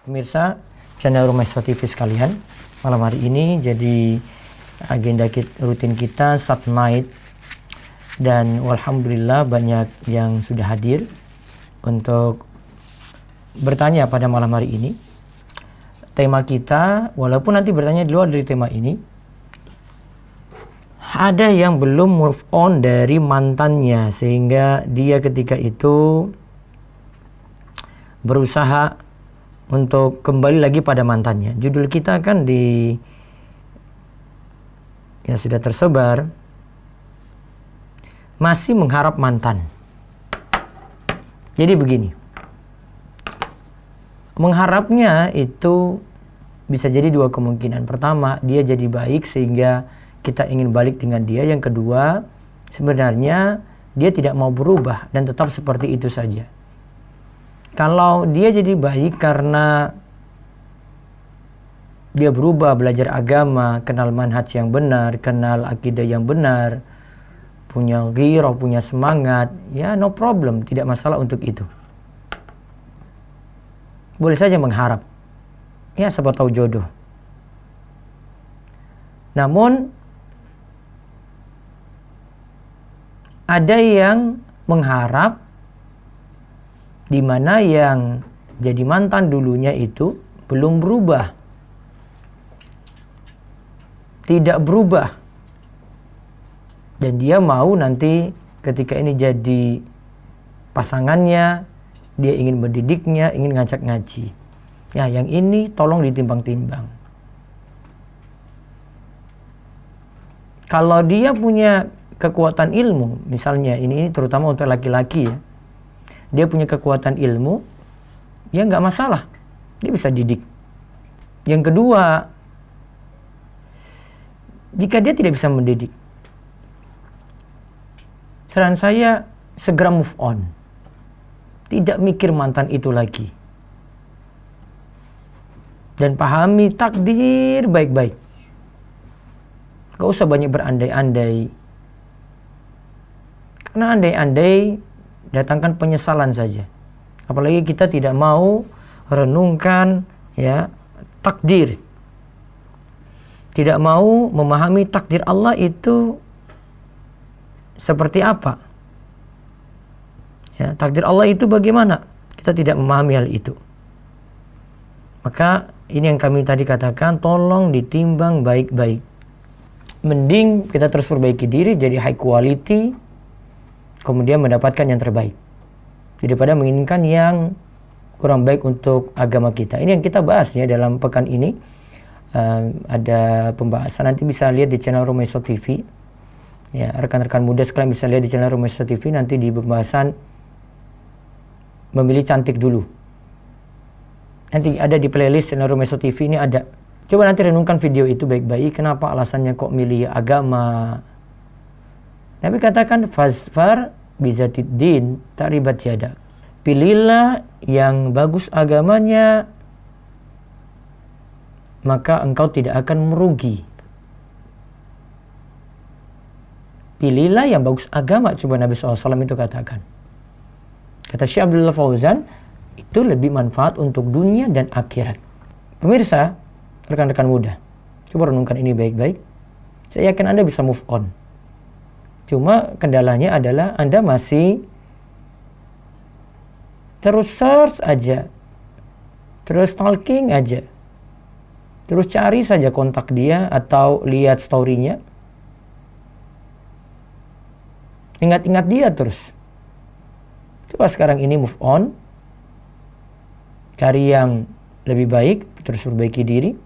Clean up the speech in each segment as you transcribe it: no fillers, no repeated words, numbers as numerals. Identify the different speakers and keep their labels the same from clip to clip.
Speaker 1: Pemirsa channel Rumeso TV sekalian, malam hari ini jadi agenda rutin kita Sat Night, dan alhamdulillah banyak yang sudah hadir untuk bertanya pada malam hari ini. Tema kita, walaupun nanti bertanya di luar dari tema ini, ada yang belum move on dari mantannya sehingga dia ketika itu berusaha untuk kembali lagi pada mantannya. Judul kita kan yang sudah tersebar, masih mengharap mantan. Jadi begini, mengharapnya itu bisa jadi dua kemungkinan. Pertama, dia jadi baik sehingga kita ingin balik dengan dia. Yang kedua, sebenarnya dia tidak mau berubah dan tetap seperti itu saja. Kalau dia jadi baik karena dia berubah, belajar agama, kenal manhaj yang benar, kenal akidah yang benar, punya ghirah, punya semangat, ya no problem, tidak masalah untuk itu. Boleh saja mengharap, ya siapa tahu jodoh. Namun ada yang mengharap di mana yang jadi mantan dulunya itu belum berubah, tidak berubah, dan dia mau nanti ketika ini jadi pasangannya, dia ingin mendidiknya, ingin ngajak ngaji. Ya, yang ini tolong ditimbang-timbang. Kalau dia punya kekuatan ilmu, misalnya ini terutama untuk laki-laki ya, dia punya kekuatan ilmu, ya nggak masalah, dia bisa didik. Yang kedua, jika dia tidak bisa mendidik, saran saya segera move on, tidak mikir mantan itu lagi, dan pahami takdir baik-baik. Gak usah banyak berandai-andai, karena andai-andai datangkan penyesalan saja. Apalagi kita tidak mau renungkan ya takdir, tidak mau memahami takdir Allah itu seperti apa. Ya, takdir Allah itu bagaimana? Kita tidak memahami hal itu. Maka ini yang kami tadi katakan, tolong ditimbang baik-baik. Mending kita terus perbaiki diri jadi high quality, kemudian mendapatkan yang terbaik, daripada menginginkan yang kurang baik untuk agama kita. Ini yang kita bahas ya dalam pekan ini. Ada pembahasan, nanti bisa lihat di channel Rumeso TV. Ya, rekan-rekan muda sekalian bisa lihat di channel Rumeso TV, nanti di pembahasan memilih cantik dulu. Nanti ada di playlist channel Rumeso TV ini ada. Coba nanti renungkan video itu baik-baik, kenapa alasannya kok milih agama. Nabi katakan, fasfar bizatiddin taribat yadak. Pilihlah yang bagus agamanya, maka engkau tidak akan merugi. Pilihlah yang bagus agama, coba Nabi SAW itu katakan. Kata Syekh Abdullah Fauzan, itu lebih manfaat untuk dunia dan akhirat. Pemirsa, rekan-rekan muda, coba renungkan ini baik-baik. Saya yakin Anda bisa move on. Cuma kendalanya adalah Anda masih terus search aja, terus stalking aja, terus cari saja kontak dia atau lihat story-nya. Ingat-ingat dia terus. Coba sekarang ini move on, cari yang lebih baik, terus perbaiki diri.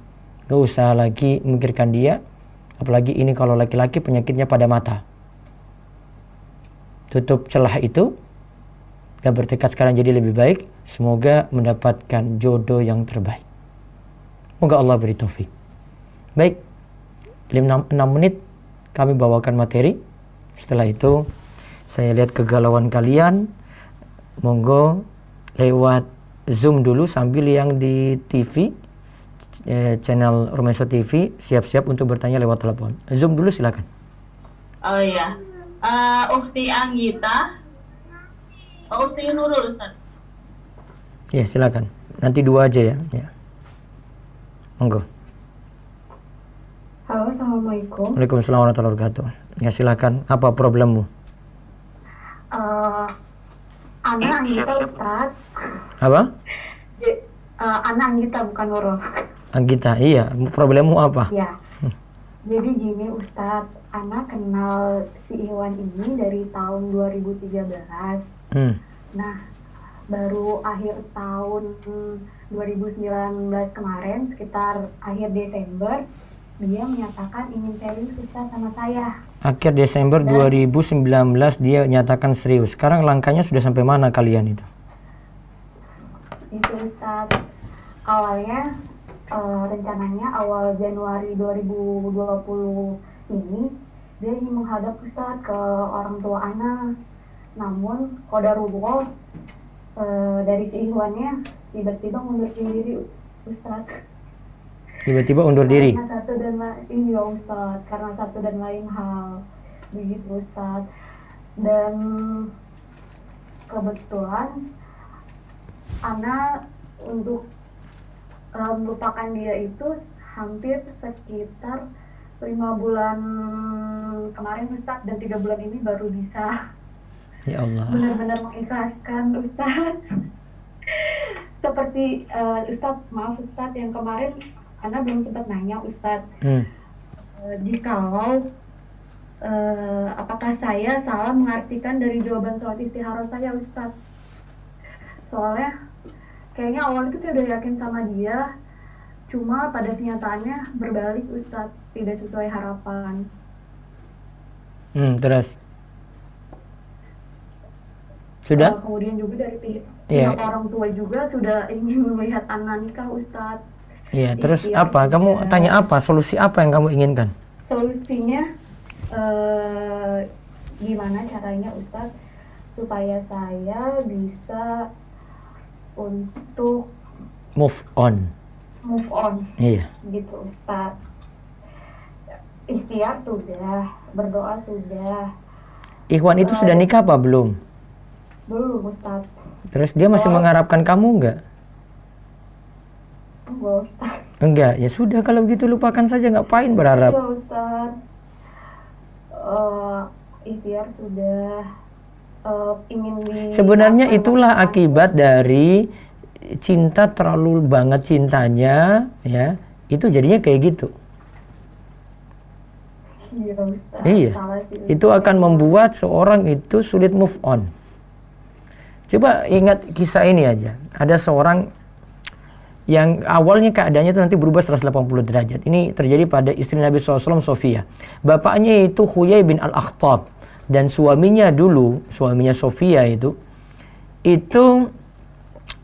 Speaker 1: Gak usah lagi memikirkan dia. Apalagi ini kalau laki-laki penyakitnya pada mata. Tutup celah itu dan bertekad sekarang jadi lebih baik. Semoga mendapatkan jodoh yang terbaik. Semoga Allah beri taufik. Baik, 6 menit kami bawakan materi. Setelah itu saya lihat kegalauan kalian. Monggo lewat Zoom dulu sambil yang di TV, channel Rumeso TV, siap-siap untuk bertanya lewat telepon. Zoom dulu silakan.
Speaker 2: Oh iya. Ukhti Anggita, Ukhti Nurul, Ustaz.
Speaker 1: Ya, silakan. Nanti 2 aja ya. Ya. Monggo.
Speaker 3: Halo, Assalamualaikum.
Speaker 1: Waalaikumsalam warahmatullahi wabarakatuh. Ya silakan. Apa problemmu?
Speaker 3: Ana Anggita Ustaz.
Speaker 1: Apa?
Speaker 3: Ana Anggita bukan Nurul.
Speaker 1: Anggita, iya. Problemmu apa?
Speaker 3: Ya. Jadi gini Ustaz, Ana kenal si Iwan ini dari tahun 2013. Nah, baru akhir tahun 2019 kemarin, sekitar akhir Desember, dia menyatakan ingin serius Ustaz sama saya.
Speaker 1: Akhir Desember 2019 dia nyatakan serius. Sekarang langkahnya sudah sampai mana kalian itu?
Speaker 3: Itu Ustaz, awalnya rencananya awal Januari 2020 ini dia ingin menghadap Ustaz ke orang tua Ana. Namun qadarullah dari si Ikhwannya tiba-tiba mundurkan diri Ustaz.
Speaker 1: Tiba-tiba undur diri?
Speaker 3: Iya Ustaz, karena satu dan lain hal. Begitu Ustaz. Dan kebetulan Ana untuk melupakan dia itu hampir sekitar 5 bulan kemarin Ustaz, dan 3 bulan ini baru bisa
Speaker 1: Ya Allah.
Speaker 3: benar-benar mengikhlaskan Ustaz. Seperti maaf Ustaz, yang kemarin Ana belum sempat nanya Ustaz, jikalau apakah saya salah mengartikan dari jawaban sholat istikharah saya Ustaz? Soalnya kayaknya awal itu saya udah yakin sama dia, cuma pada kenyataannya berbalik Ustaz, tidak sesuai harapan.
Speaker 1: Terus? Sudah?
Speaker 3: Kemudian juga dari pihak orang tua juga sudah ingin melihat anak nikah Ustaz.
Speaker 1: Iya, terus apa? Kamu tanya apa? Solusi apa yang kamu inginkan?
Speaker 3: Solusinya gimana caranya Ustaz supaya saya bisa untuk
Speaker 1: move on. Iya.
Speaker 3: Gitu Ustaz. Ikhtiar sudah, berdoa sudah.
Speaker 1: Ikhwan itu sudah nikah apa belum?
Speaker 3: Belum Ustaz.
Speaker 1: Terus dia masih mengharapkan kamu enggak?
Speaker 3: Enggak Ustaz.
Speaker 1: Enggak, ya sudah kalau begitu lupakan saja, ngapain berharap?
Speaker 3: Iya Ustaz. Ikhtiar sudah, ingin
Speaker 1: sebenarnya itulah akibat dari cinta terlalu banget cintanya, ya. Itu jadinya kayak gitu.
Speaker 3: Iya Ustaz.
Speaker 1: Iya. Itu akan membuat seorang itu sulit move on. Coba ingat kisah ini aja. Ada seorang yang awalnya keadaannya itu nanti berubah 180 derajat. Ini terjadi pada istri Nabi SAW, Sofia. Bapaknya itu Huyai bin Al-Akhtab. Dan suaminya dulu, suaminya Sofia itu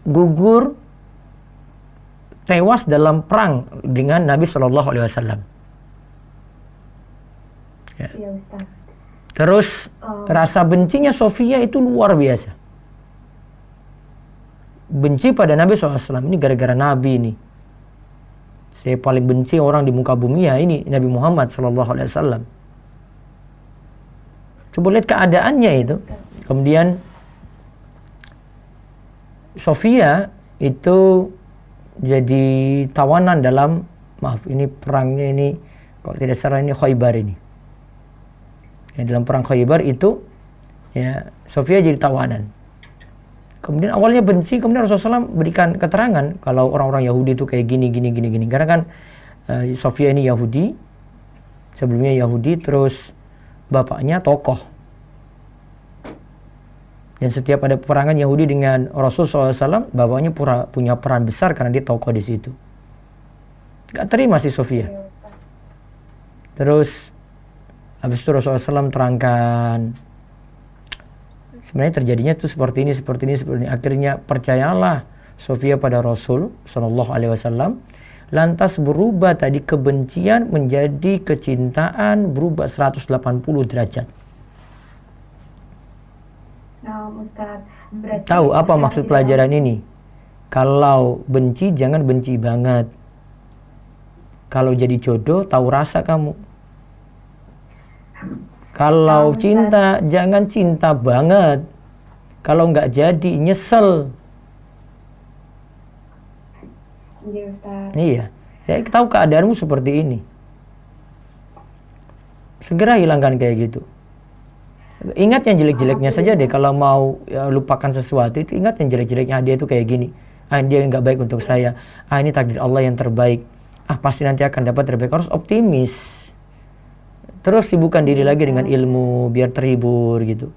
Speaker 1: gugur tewas dalam perang dengan Nabi SAW. Ya.
Speaker 3: Iya Ustaz.
Speaker 1: Terus rasa bencinya Sofia itu luar biasa. Benci pada Nabi SAW. Ini gara-gara Nabi ini. Saya paling benci orang di muka bumi ya ini Nabi Muhammad SAW. Coba lihat keadaannya itu. Kemudian Sofia itu jadi tawanan dalam, maaf ini perangnya ini kalau tidak salah ini Khaybar ini. Ya, dalam perang Khaybar itu ya Sofia jadi tawanan. Kemudian awalnya benci, kemudian Rasulullah SAW berikan keterangan kalau orang-orang Yahudi itu kayak gini. Karena kan Sofia ini Yahudi, sebelumnya Yahudi, terus bapaknya tokoh. Dan setiap ada peperangan Yahudi dengan Rasulullah SAW, bapaknya punya peran besar karena dia tokoh di situ. Gak terima si Sofia. Terus habis itu Rasulullah SAW terangkan, sebenarnya terjadinya itu seperti ini. Akhirnya percayalah Sofia pada Rasul SAW. Lantas berubah tadi kebencian menjadi kecintaan, berubah 180 derajat.
Speaker 3: Nah, Ustaz,
Speaker 1: tahu apa maksud pelajaran ini? Kalau benci jangan benci banget. Kalau jadi jodoh tahu rasa kamu. Kalau cinta jangan cinta banget. Kalau nggak jadi nyesel.
Speaker 3: Iya Ustaz.
Speaker 1: Iya, saya tahu keadaanmu seperti ini. Segera hilangkan kayak gitu. Ingat yang jelek-jeleknya saja deh. Kalau mau ya, lupakan sesuatu itu, ingat yang jelek-jeleknya. Dia itu kayak gini. Dia nggak baik untuk saya. Ini takdir Allah yang terbaik. Pasti nanti akan dapat terbaik. Harus optimis. Terus sibukkan diri lagi dengan ilmu biar terhibur gitu.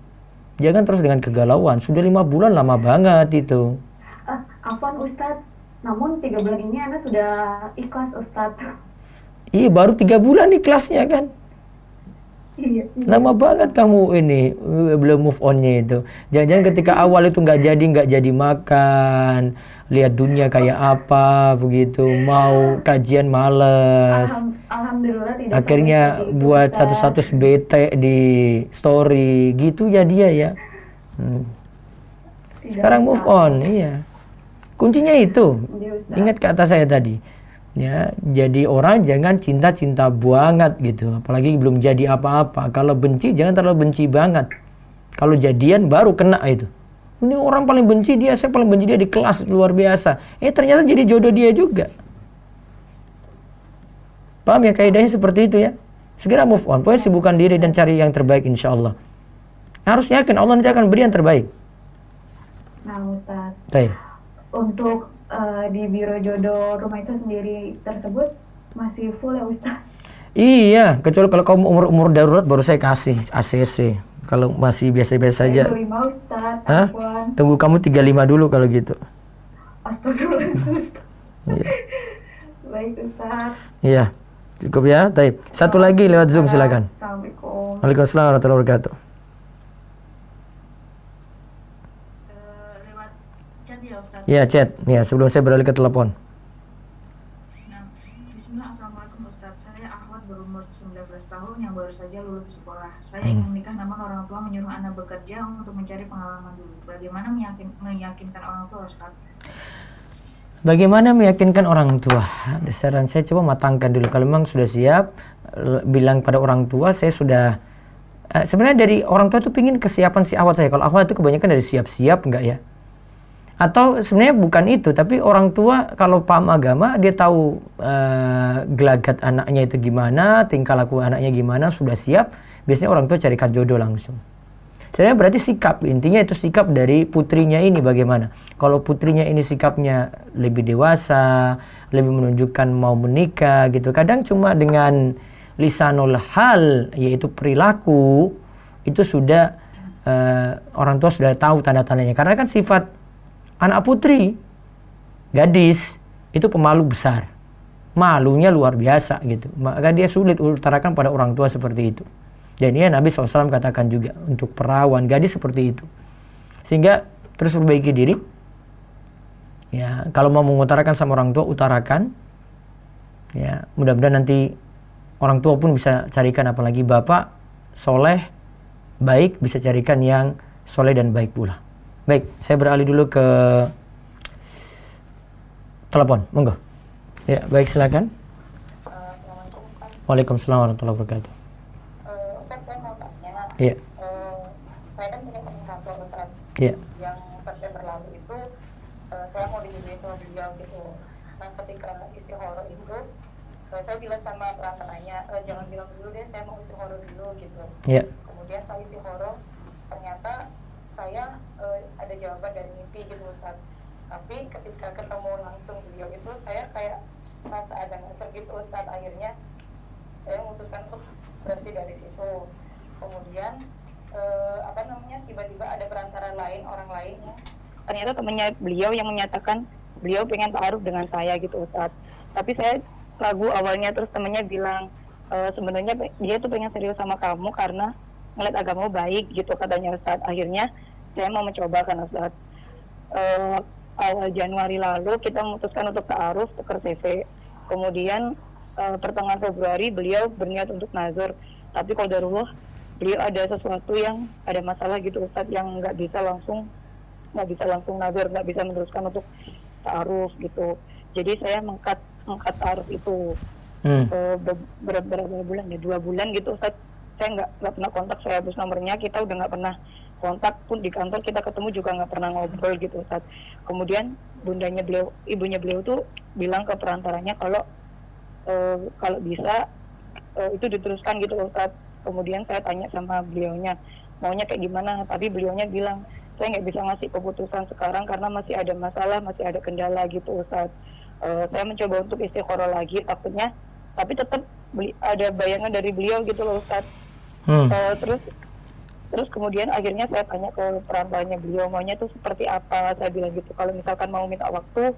Speaker 1: Jangan terus dengan kegalauan. Sudah 5 bulan lama banget itu.
Speaker 3: Afwan Ustadz, namun 3 bulan ini Ana sudah ikhlas Ustadz.
Speaker 1: Iya, baru 3 bulan ikhlasnya kan.
Speaker 3: Iya.
Speaker 1: Lama banget kamu ini belum move on-nya itu. Jangan-jangan ketika awal itu nggak jadi makan, lihat dunia kayak apa begitu, mau kajian males.
Speaker 3: Alhamdulillah tidak.
Speaker 1: Akhirnya buat status bete di story gitu ya dia ya. Sekarang move on, iya. Kuncinya itu. Ingat kata saya tadi. Ya, jadi orang jangan cinta-cinta banget gitu, apalagi belum jadi apa-apa. Kalau benci jangan terlalu benci banget. Kalau jadian baru kena itu. Ini orang paling benci dia, saya paling benci dia di kelas, luar biasa. Ternyata jadi jodoh dia juga. Paham ya, kaidahnya seperti itu ya. Segera move on, pokoknya sibukkan diri dan cari yang terbaik insya Allah. Harus yakin Allah nanti akan beri yang terbaik.
Speaker 3: Nah Ustaz,
Speaker 1: untuk
Speaker 3: di Biro Jodoh Rumah Itu sendiri tersebut masih full ya Ustaz?
Speaker 1: Iya, kecuali kalau kamu umur darurat baru saya kasih ACC. Kalau masih biasa-biasa aja.
Speaker 3: 35 Ustaz.
Speaker 1: Tunggu kamu 35 dulu kalau gitu.
Speaker 3: Astagfirullahaladzim. Iya. Baik Ustaz.
Speaker 1: Iya, cukup ya. Taib. Satu lagi lewat Zoom silakan.
Speaker 3: Assalamualaikum.
Speaker 1: Waalaikumsalam warahmatullahi wabarakatuh. Ya, chat. Ya, sebelum saya beralih ke telepon.
Speaker 4: Bismillah, Assalamualaikum Ustaz. Saya Ahmad berumur 19 tahun yang baru saja lulus sekolah. Saya ingin menikah namun orang tua menyuruh anak bekerja untuk mencari pengalaman dulu. Bagaimana meyakinkan orang tua Ustaz?
Speaker 1: Bagaimana meyakinkan orang tua? Saran saya coba matangkan dulu. Kalau memang sudah siap, bilang pada orang tua saya sudah. Sebenarnya dari orang tua itu pingin kesiapan si awal saya. Kalau awal itu kebanyakan dari siap-siap enggak ya? Atau sebenarnya bukan itu, tapi orang tua kalau paham agama dia tahu gelagat anaknya itu gimana, tingkah laku anaknya gimana, sudah siap, biasanya orang tua carikan jodoh langsung. Sebenarnya berarti sikap, intinya itu sikap dari putrinya ini bagaimana. Kalau putrinya ini sikapnya lebih dewasa, lebih menunjukkan mau menikah gitu, kadang cuma dengan lisanul hal, yaitu perilaku, itu sudah orang tua sudah tahu tanda-tandanya. Karena kan sifat anak putri, gadis, itu pemalu besar. Malunya luar biasa gitu. Maka dia sulit utarakan pada orang tua seperti itu. Dan ini Nabi SAW katakan juga untuk perawan gadis seperti itu. Sehingga terus perbaiki diri. Ya, kalau mau mengutarakan sama orang tua, utarakan. Ya, mudah-mudahan nanti orang tua pun bisa carikan, apalagi bapak soleh, baik, bisa carikan yang soleh dan baik pula. Baik, saya beralih dulu ke telepon, monggo. Ya, baik silakan. Waalaikumsalam warahmatullahi wabarakatuh.
Speaker 5: Ustaz, saya mau tanya.
Speaker 1: Iya.
Speaker 5: Saya kan punya teman kantor Ustaz.
Speaker 1: Iya.
Speaker 5: Yang September lalu itu saya mau dijodohin sama beliau gitu. Nah, ketika istihoroh itu saya bilang sama perantaranya, jangan bilang dulu deh, saya mau istihoroh dulu gitu.
Speaker 1: Iya.
Speaker 5: Kemudian saya istihoroh, ternyata saya ada jawaban dari mimpi gitu Ustaz. Tapi ketika ketemu langsung beliau itu saya kayak rasa ada ngeser gitu Ustaz. Akhirnya saya memutuskan untuk berhenti dari situ. Kemudian tiba-tiba ada perantara lain, orang lain yang ternyata temannya beliau yang menyatakan beliau pengen ta'aruf dengan saya gitu Ustaz. Tapi saya ragu awalnya, terus temannya bilang sebenarnya dia tuh pengen serius sama kamu karena ngeliat agamamu baik gitu katanya Ustaz. Akhirnya saya mau mencoba kan Ustaz. Awal Januari lalu kita memutuskan untuk ta'aruf, tukar CV. Kemudian pertengahan Februari beliau berniat untuk nazar. Tapi qadarullah beliau ada sesuatu yang ada masalah gitu Ustaz, yang nggak bisa langsung nazar, nggak bisa meneruskan untuk ta'aruf gitu. Jadi saya mengkat ta'aruf itu berapa bulan ya, 2 bulan gitu Ustaz. Saya nggak pernah kontak, saya hapus nomornya, kita udah nggak pernah kontak pun, di kantor kita ketemu juga nggak pernah ngobrol gitu Ustaz. Kemudian ibunya beliau tuh bilang ke perantaranya kalau kalau bisa itu diteruskan gitu loh Ustadz. Kemudian saya tanya sama beliaunya maunya kayak gimana, tapi beliaunya bilang saya nggak bisa ngasih keputusan sekarang karena masih ada masalah, masih ada kendala gitu Ustadz. Saya mencoba untuk istiqoroh lagi takutnya, tapi tetap ada bayangan dari beliau gitu loh Ustadz. Terus kemudian akhirnya saya tanya ke perantaranya beliau maunya tuh seperti apa. Saya bilang gitu, kalau misalkan mau minta waktu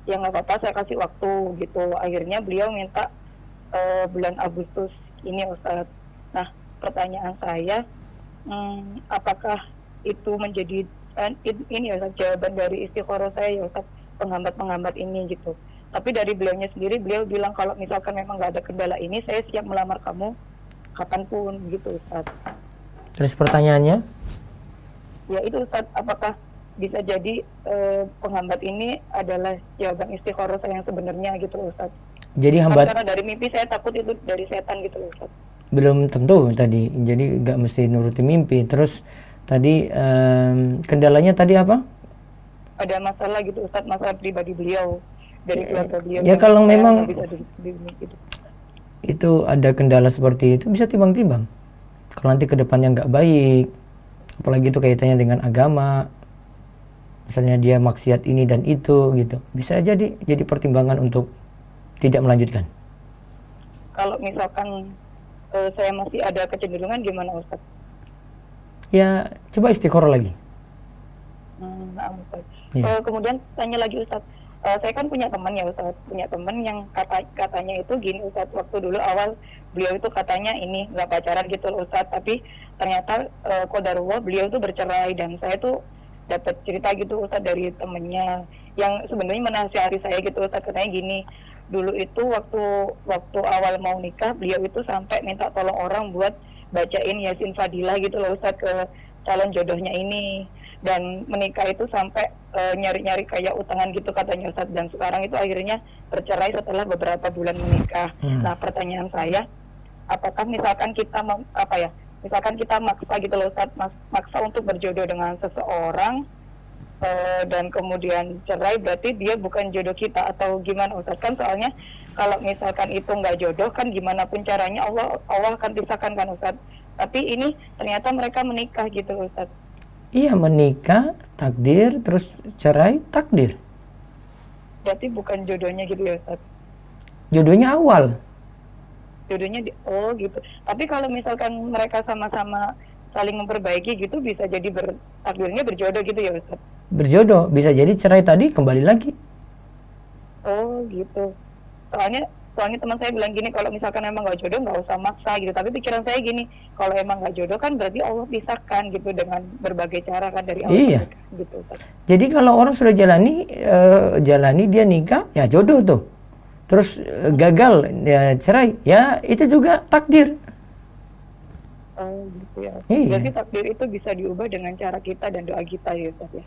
Speaker 5: ya nggak apa-apa, saya kasih waktu gitu. Akhirnya beliau minta bulan Agustus ini Ustadz. Nah pertanyaan saya, apakah itu menjadi ini ya jawaban dari istiqoroh saya ya Ustadz, penghambat-penghambat ini gitu. Tapi dari beliaunya sendiri, beliau bilang kalau misalkan memang nggak ada kendala ini, saya siap melamar kamu kapanpun gitu Ustadz.
Speaker 1: Terus pertanyaannya?
Speaker 5: Ya itu Ustadz, apakah bisa jadi penghambat ini adalah jawaban istiqoroh saya yang sebenarnya gitu Ustadz.
Speaker 1: Jadi hambat.
Speaker 5: Karena dari mimpi saya takut itu dari setan gitu Ustadz.
Speaker 1: Belum tentu tadi, jadi nggak mesti nuruti mimpi. Terus tadi kendalanya tadi apa?
Speaker 5: Ada masalah gitu Ustadz, masalah pribadi beliau dari keluarga beliau.
Speaker 1: Ya kalau memang
Speaker 5: gitu.
Speaker 1: itu ada kendala seperti itu bisa timbang-timbang. Kalau nanti kedepannya nggak baik, apalagi itu kaitannya dengan agama, misalnya dia maksiat ini dan itu gitu, bisa jadi pertimbangan untuk tidak melanjutkan.
Speaker 5: Kalau misalkan saya masih ada kecenderungan gimana Ustaz?
Speaker 1: Ya coba istiqoroh lagi.
Speaker 5: Ya. Kemudian tanya lagi Ustaz, saya kan punya teman ya Ustaz, punya teman yang katanya itu gini Ustaz, waktu dulu awal beliau itu katanya ini nggak pacaran gitu loh Ustaz, tapi ternyata qadarullah beliau itu bercerai, dan saya tuh dapat cerita gitu Ustaz dari temennya yang sebenarnya menasihati saya gitu Ustaz, katanya gini, dulu itu waktu awal mau nikah beliau itu sampai minta tolong orang buat bacain Yasin Fadilah gitu loh Ustaz ke calon jodohnya ini, dan menikah itu sampai nyari-nyari kayak utangan gitu katanya Ustaz, dan sekarang itu akhirnya bercerai setelah beberapa bulan menikah. Nah pertanyaan saya, apakah misalkan kita misalkan kita maksa gitu loh Ustaz, maksa untuk berjodoh dengan seseorang dan kemudian cerai, berarti dia bukan jodoh kita atau gimana Ustaz? Kan soalnya kalau misalkan itu nggak jodoh kan gimana pun caranya Allah akan pisahkan kan Ustaz, tapi ini ternyata mereka menikah gitu Ustaz.
Speaker 1: Iya, menikah takdir, terus cerai takdir.
Speaker 5: Berarti bukan jodohnya gitu ya Ustaz?
Speaker 1: Jodohnya awal.
Speaker 5: Jodohnya gitu. Tapi kalau misalkan mereka sama-sama saling memperbaiki gitu, bisa jadi takdirnya berjodoh gitu ya Ustaz?
Speaker 1: Berjodoh, bisa jadi cerai tadi kembali lagi.
Speaker 5: Oh gitu. Soalnya teman saya bilang gini, kalau misalkan emang nggak jodoh nggak usah maksa gitu. Tapi pikiran saya gini, kalau emang nggak jodoh kan berarti Allah pisahkan gitu dengan berbagai cara kan dari Allah.
Speaker 1: Iya.
Speaker 5: Gitu Ustaz.
Speaker 1: Jadi kalau orang sudah jalani dia nikah, ya jodoh tuh. Terus gagal, ya cerai, ya itu juga takdir.
Speaker 5: Oh gitu ya.
Speaker 1: Iya.
Speaker 5: Berarti takdir itu bisa diubah dengan cara kita dan doa kita ya Ustaz ya.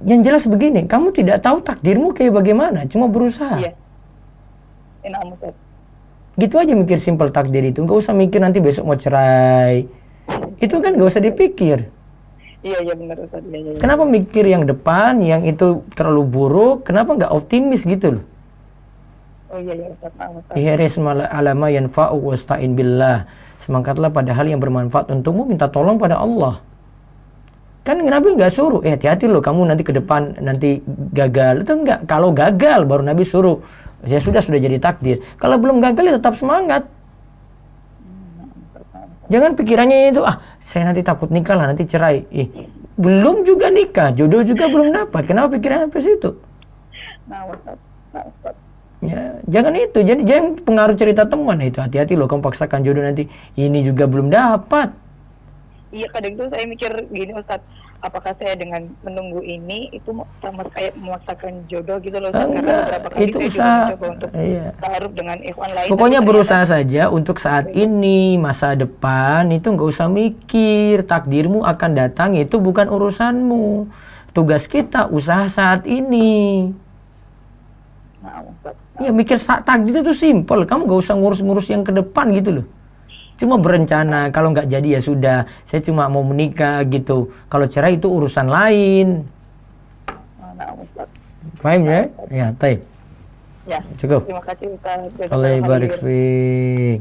Speaker 1: Yang jelas begini, kamu tidak tahu takdirmu kayak bagaimana, cuma berusaha.
Speaker 5: Iya. Enak Ustaz.
Speaker 1: Gitu aja mikir simpel takdir itu, nggak usah mikir nanti besok mau cerai. Itu kan nggak usah dipikir.
Speaker 5: Iya benar Ustaz. Iya.
Speaker 1: Kenapa mikir yang depan, yang itu terlalu buruk? Kenapa nggak optimis gitu loh?
Speaker 5: Oh iya Ustaz.
Speaker 1: Ihris alama yanfa'u wasta'in billah. Semangatlah pada hal yang bermanfaat untukmu, minta tolong pada Allah. Kan Nabi nggak suruh, hati-hati loh kamu nanti ke depan nanti gagal. Itu enggak, kalau gagal baru Nabi suruh. Ya sudah jadi takdir. Kalau belum gagal ya tetap semangat. Jangan pikirannya itu, saya nanti takut nikah lah, nanti cerai. Belum juga nikah, jodoh juga belum dapat. Kenapa pikirannya ke situ? Ya, jangan itu. Jadi jangan pengaruh cerita teman itu. Hati-hati loh kamu paksakan jodoh nanti ini juga belum dapat.
Speaker 5: Iya, kadang itu saya mikir gini Ustaz, apakah saya dengan menunggu ini itu sama kayak memaksakan jodoh gitu loh Ustaz? Karena beberapa kali
Speaker 1: itu
Speaker 5: saya
Speaker 1: usaha,
Speaker 5: juga mencoba untuk taruh dengan ikhwan lain.
Speaker 1: Pokoknya berusaha saja untuk saat ini, masa depan itu nggak usah mikir. Takdirmu akan datang, itu bukan urusanmu. Tugas kita usaha saat ini. Ya mikir takdir itu simpel. Kamu nggak usah ngurus-ngurus yang ke depan gitu loh. Cuma berencana, kalau nggak jadi ya sudah, saya cuma mau menikah gitu. Kalau cerai itu urusan lain. Paham ya? Ya, baik.
Speaker 5: Ya.
Speaker 1: Cukup.
Speaker 5: Terima kasih Ustaz.
Speaker 1: Allah barik fiik.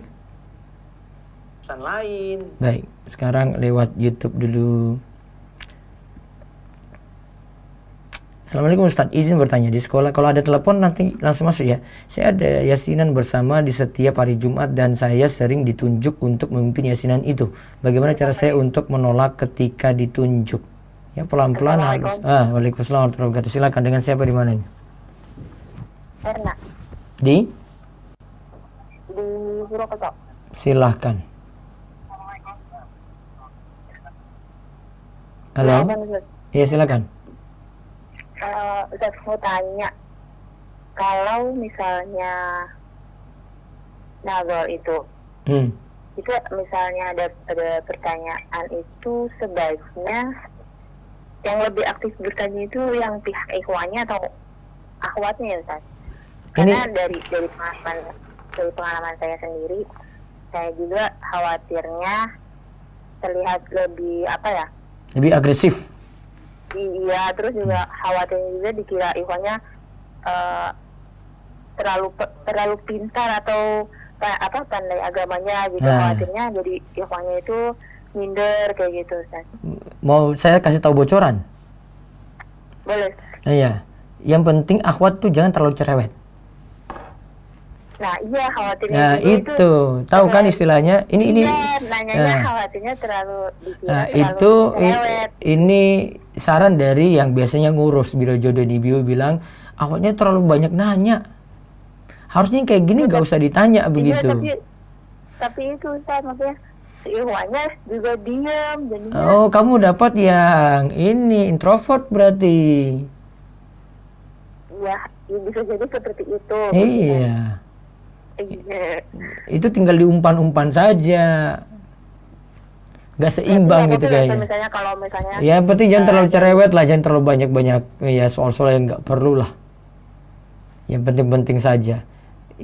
Speaker 6: Pesan lain.
Speaker 1: Baik, sekarang lewat YouTube dulu. Assalamualaikum Ustaz, izin bertanya, di sekolah kalau ada telepon nanti langsung masuk ya. Saya ada yasinan bersama di setiap hari Jumat dan saya sering ditunjuk untuk memimpin yasinan itu. Bagaimana cara saya untuk menolak ketika ditunjuk? Ya pelan-pelan harus. Waalaikumsalam warahmatullahi wabarakatuh. Silakan, dengan siapa di mana ini?
Speaker 5: Erna
Speaker 1: Di
Speaker 5: Purwokerto.
Speaker 1: Silahkan. Halo? Iya silakan.
Speaker 5: Ustaz mau tanya, kalau misalnya nazar itu misalnya ada pertanyaan itu sebaiknya yang lebih aktif bertanya itu yang pihak ikhwannya atau akhwatnya ya Ustaz? Karena dari pengalaman saya sendiri, saya juga khawatirnya terlihat lebih
Speaker 1: lebih agresif.
Speaker 5: Iya, terus juga khawatirnya juga dikira ikhwannya terlalu pintar atau pandai agamanya gitu. Khawatirnya jadi ikhwannya itu minder kayak gitu Ustaz.
Speaker 1: Mau saya kasih tahu bocoran?
Speaker 5: Boleh.
Speaker 1: Iya. Yang penting akhwat tuh jangan terlalu cerewet.
Speaker 5: Nah iya, khawatirnya
Speaker 1: nah itu tahu kan istilahnya ini
Speaker 5: nanyanya khawatirnya terlalu dikira
Speaker 1: ini saran dari yang biasanya ngurus biro jodoh di bio bilang akhwatnya terlalu banyak nanya, harusnya kayak gini nggak usah ditanya begitu.
Speaker 5: Tapi itu Ustaz, maksudnya ikhwannya juga diam jadinya.
Speaker 1: Oh, kamu dapat yang ini introvert berarti.
Speaker 5: Ya bisa jadi seperti itu.
Speaker 1: Iya. Itu tinggal diumpan-umpan saja, nggak seimbang gitu kayaknya.
Speaker 5: Misalnya kalau
Speaker 1: ya penting jangan terlalu cerewet lah, jangan terlalu banyak ya soal-soal yang nggak perlu lah, yang penting-penting saja.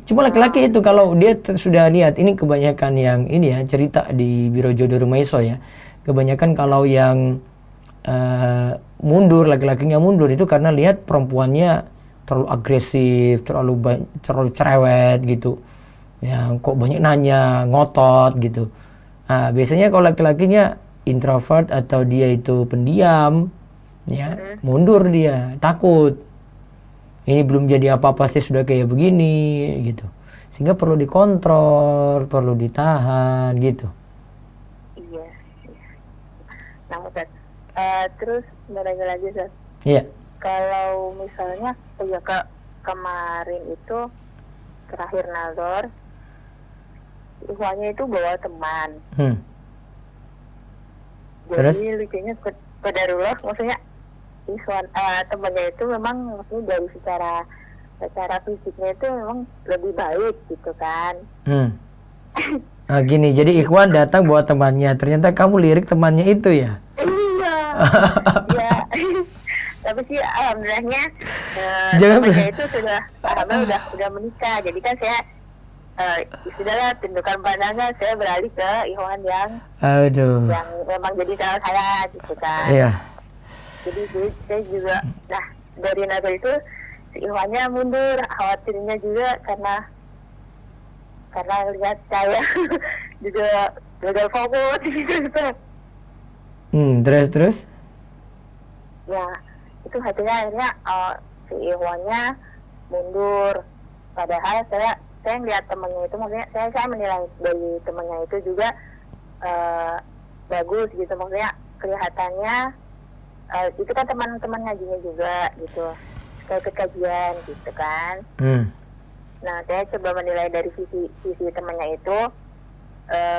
Speaker 1: Cuma laki-laki itu kalau dia sudah lihat, ini kebanyakan yang ini ya cerita di biro jodoh Rumaiso ya, kebanyakan kalau yang mundur, laki-lakinya mundur itu karena lihat perempuannya terlalu agresif, terlalu cerewet gitu. Ya, kok banyak nanya, ngotot gitu. Nah, biasanya kalau laki-lakinya introvert atau dia itu pendiam, ya, mundur dia, takut. Ini belum jadi apa-apa sih sudah kayak begini gitu. Sehingga perlu dikontrol, perlu ditahan gitu.
Speaker 5: Iya. Nah, Ustaz. Terus lagi Ustaz.
Speaker 1: Iya.
Speaker 5: Kalau misalnya kemarin itu terakhir nazar, ikhwannya itu bawa teman. Jadi lucunya qadarullah, maksudnya ikhwan temannya itu memang maksudnya dari secara fisiknya itu memang lebih baik gitu kan.
Speaker 1: Nah, gini, jadi ikhwan datang bawa temannya, ternyata kamu lirik temannya itu ya?
Speaker 5: Iya. Ya. Tapi sih alhamdulillahnya temannya itu udah menikah. Jadi kan saya sudahlah tentukan pandangan, saya beralih ke ikhwan yang memang jadi salah saya gitu kan. Iya. Jadi saya juga dari nazar itu si ikhwannya mundur, khawatirnya juga karena lihat saya juga gagal fokus gitu.
Speaker 1: Terus?
Speaker 5: Ya, itu akhirnya si ikhwannya mundur. Padahal saya ngeliat temannya itu, maksudnya saya menilai dari temannya itu juga bagus gitu, maksudnya kelihatannya itu kan teman-teman ngajinya juga gitu, kayak kajian gitu kan. Nah, saya coba menilai dari sisi temannya itu,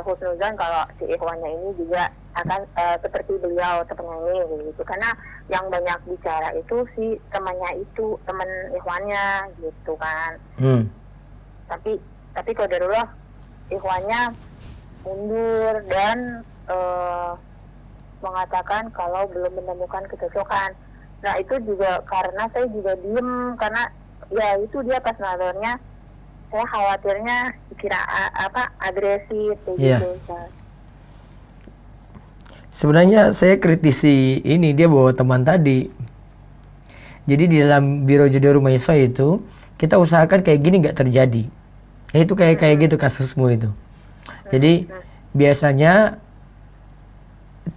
Speaker 5: husnuzan kalau si ikhwannya ini juga akan seperti beliau temannya ini gitu, karena yang banyak bicara itu si temannya itu, teman ikhwannya gitu kan. Tapi qadarullah ikhwannya mundur dan mengatakan kalau belum menemukan kecocokan. Nah, itu juga karena saya juga diem, karena ya itu dia pas nazarnya saya khawatirnya dikira agresif gitu.
Speaker 1: Sebenarnya saya kritisi ini, dia bawa teman tadi. Jadi di dalam Biro Jodoh Rumah Iswa itu kita usahakan kayak gini nggak terjadi. Itu kayak gitu kasusmu itu. Jadi biasanya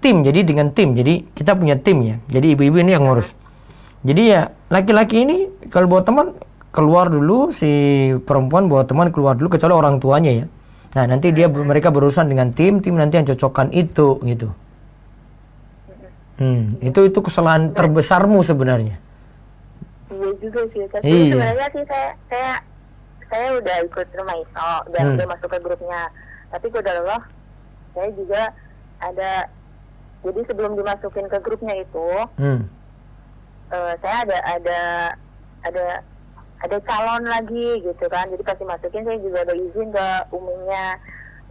Speaker 1: tim, jadi dengan tim. Jadi kita punya tim ya. Jadi ibu-ibu ini yang ngurus. Jadi ya laki-laki ini kalau bawa teman keluar dulu, si perempuan bawa teman keluar dulu kecuali orang tuanya ya. Nah nanti mereka berurusan dengan tim nanti yang cocokkan itu gitu. Itu kesalahan terbesarmu sebenarnya.
Speaker 5: Iya juga sih. Tapi
Speaker 1: iya.
Speaker 5: Sebenarnya sih saya udah ikut Rumah Iso dan udah masuk ke grupnya. Tapi qadarullah saya juga ada. Jadi sebelum dimasukin ke grupnya itu, saya ada calon lagi gitu kan. Jadi pas dimasukin saya juga ada izin ke uminya.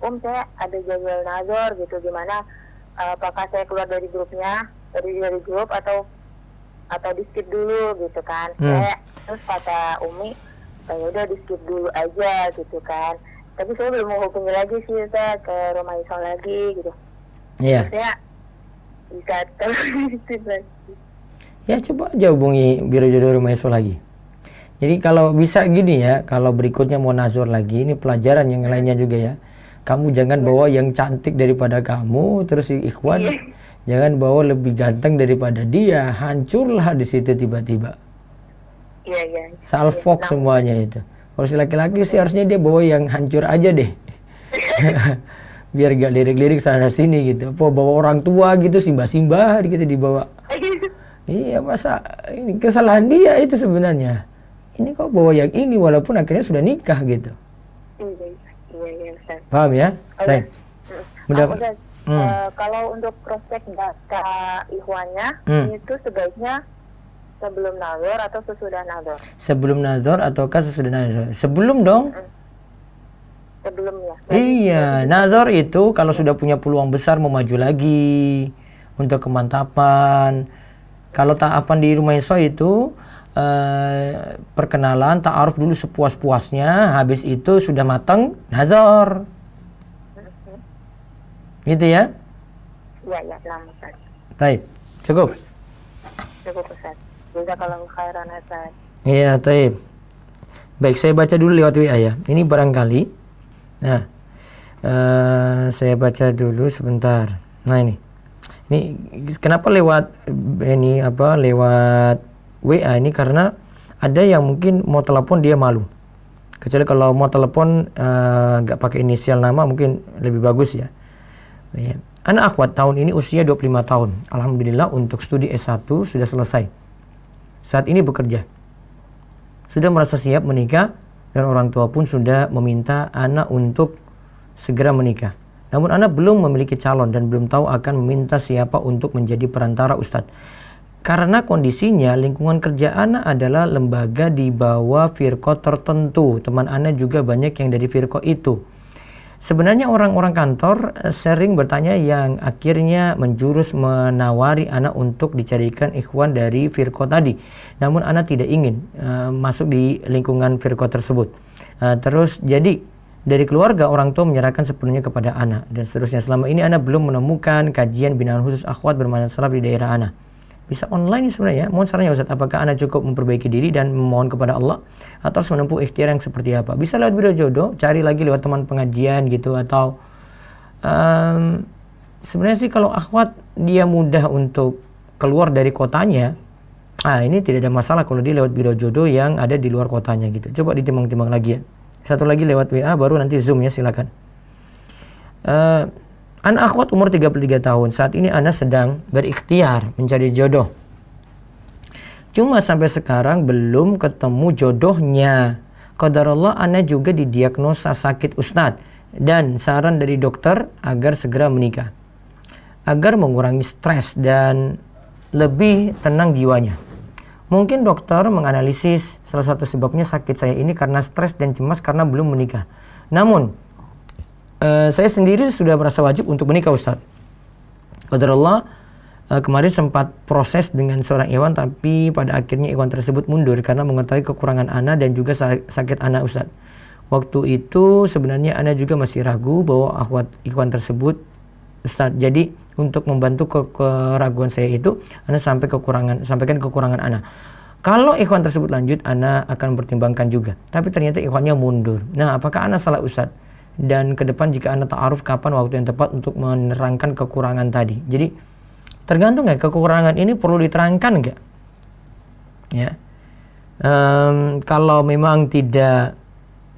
Speaker 5: Saya ada jadwal nazar gitu, gimana? Apakah saya keluar dari grupnya, dari grup atau di skip dulu gitu kan? Terus kata Umi, ya udah di skip dulu aja gitu kan. Tapi saya belum menghubungi lagi sih Ustaz ke Rumah Iso lagi gitu.
Speaker 1: Iya.
Speaker 5: Saya bisa terus lagi.
Speaker 1: Ya coba aja hubungi Biro Jodoh Rumah Iso lagi. Jadi kalau bisa gini ya, kalau berikutnya mau nazar lagi, ini pelajaran yang lainnya juga ya. Kamu jangan bawa yang cantik daripada kamu, terus si ikhwan jangan bawa lebih ganteng daripada dia, hancurlah di situ tiba-tiba.
Speaker 5: Iya.
Speaker 1: Salfok semuanya itu. Kalau si laki-laki sih harusnya dia bawa yang hancur aja deh. Biar gak lirik-lirik sana sini gitu. Apa bawa orang tua gitu, simbah-simbah gitu dibawa. Iya, masa ini kesalahan dia itu sebenarnya. Ini kok bawa yang ini walaupun akhirnya sudah nikah gitu.
Speaker 5: Iya, Ustaz.
Speaker 1: Paham ya? Baik.
Speaker 5: Kalau untuk prospek data ikhwannya itu sebaiknya sebelum nazar atau sesudah nazar?
Speaker 1: Sebelum nazar ataukah sesudah nazar? Sebelum dong.
Speaker 5: Sebelumnya.
Speaker 1: Iya, nazar itu kalau sudah punya peluang besar mau maju lagi untuk kemantapan. Kalau ta'afan di Rumah Iso itu perkenalan, ta'aruf dulu sepuas-puasnya, habis itu sudah matang, nazar. Gitu ya?
Speaker 5: Iya, Ustaz.
Speaker 1: Baik, cukup.
Speaker 5: Cukup Ustaz. Jazakallahu khairan Ustaz.
Speaker 1: Iya, baik. Baik, saya baca dulu lewat WA ya. Ini barangkali. Nah, saya baca dulu sebentar. Nah ini kenapa lewat WA ini, karena ada yang mungkin mau telepon dia malu. Kecuali kalau mau telepon nggak pakai inisial nama mungkin lebih bagus ya. Anak akhwat tahun ini usia 25 tahun. Alhamdulillah untuk studi S1 sudah selesai. Saat ini bekerja. Sudah merasa siap menikah dan orang tua pun sudah meminta anak untuk segera menikah. Namun anak belum memiliki calon dan belum tahu akan meminta siapa untuk menjadi perantara Ustadz. Karena kondisinya lingkungan kerja anak adalah lembaga di bawah firqah tertentu. Teman anak juga banyak yang dari firqah itu. Sebenarnya orang-orang kantor sering bertanya yang akhirnya menjurus menawari anak untuk dicarikan ikhwan dari firqah tadi. Namun anak tidak ingin masuk di lingkungan firqah tersebut. Terus jadi dari keluarga orang tua menyerahkan sepenuhnya kepada anak dan seterusnya. Selama ini anak belum menemukan kajian binaan khusus akhwat bermasalah di daerah anak. Bisa online sebenarnya. Mohon sarannya Ustaz, apakah anak cukup memperbaiki diri dan memohon kepada Allah atau harus menempuh ikhtiar yang seperti apa? Bisa lewat Biro Jodoh, cari lagi lewat teman pengajian gitu, atau sebenarnya sih kalau akhwat dia mudah untuk keluar dari kotanya, ini tidak ada masalah kalau dia lewat Biro Jodoh yang ada di luar kotanya gitu. Coba ditimbang-timbang lagi ya. Satu lagi lewat WA, baru nanti Zoom ya, silakan. Anak akhwat umur 33 tahun. Saat ini anak sedang berikhtiar mencari jodoh. Cuma sampai sekarang belum ketemu jodohnya. Qadarullah anak juga didiagnosa sakit Ustadz. Dan saran dari dokter agar segera menikah. Agar mengurangi stres dan lebih tenang jiwanya. Mungkin dokter menganalisis salah satu sebabnya sakit saya ini karena stres dan cemas karena belum menikah. Namun saya sendiri sudah merasa wajib untuk menikah Ustaz. Qadarullah kemarin sempat proses dengan seorang ikhwan, tapi pada akhirnya ikhwan tersebut mundur karena mengetahui kekurangan ana dan juga sakit ana Ustaz. Waktu itu sebenarnya ana juga masih ragu bahwa akhwat ikhwan tersebut Ustaz. Jadi untuk membantu keraguan saya itu ana sampaikan kekurangan ana. Kalau ikhwan tersebut lanjut, ana akan pertimbangkan juga. Tapi ternyata ikhwannya mundur. Nah, apakah ana salah Ustadz? Dan ke depan jika ana ta'aruf, kapan waktu yang tepat untuk menerangkan kekurangan tadi? Jadi tergantung ya, kekurangan ini perlu diterangkan nggak? Ya, kalau memang tidak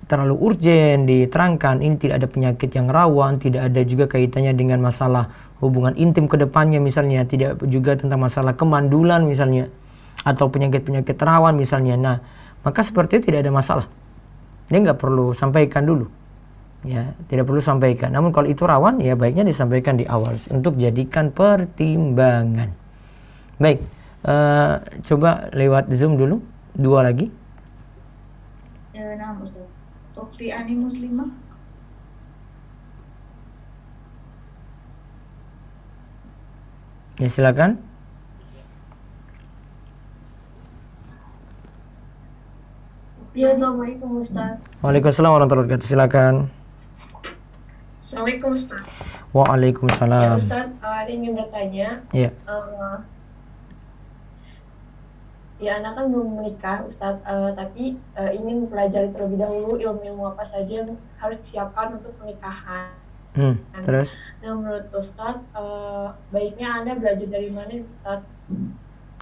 Speaker 1: terlalu urgen diterangkan, ini tidak ada penyakit yang rawan, tidak ada juga kaitannya dengan masalah hubungan intim ke depannya misalnya, tidak juga tentang masalah kemandulan misalnya, atau penyakit-penyakit rawan misalnya. Nah, maka seperti itu tidak ada masalah. Dia nggak perlu sampaikan dulu. Ya, tidak perlu sampaikan. Namun kalau itu rawan, ya baiknya disampaikan di awal untuk jadikan pertimbangan. Baik, coba lewat Zoom dulu, 2 lagi.
Speaker 4: Nah, Ustaz. Ukti Ani Muslimah.
Speaker 1: Ya, silakan.
Speaker 3: Ya, Assalamualaikum Ustaz.
Speaker 1: Waalaikumsalam warahmatullahi wabarakatuh. Silakan.
Speaker 3: Assalamualaikum Ustaz.
Speaker 1: Waalaikumsalam.
Speaker 3: Ya Ustaz, ada yang ingin bertanya.
Speaker 1: Iya.
Speaker 3: Ya, anak kan belum menikah Ustaz, tapi ingin mempelajari terlebih dahulu ilmu-ilmu apa saja yang harus disiapkan untuk pernikahan.
Speaker 1: Terus?
Speaker 3: Nah, menurut Ustaz, baiknya Anda belajar dari mana Ustaz?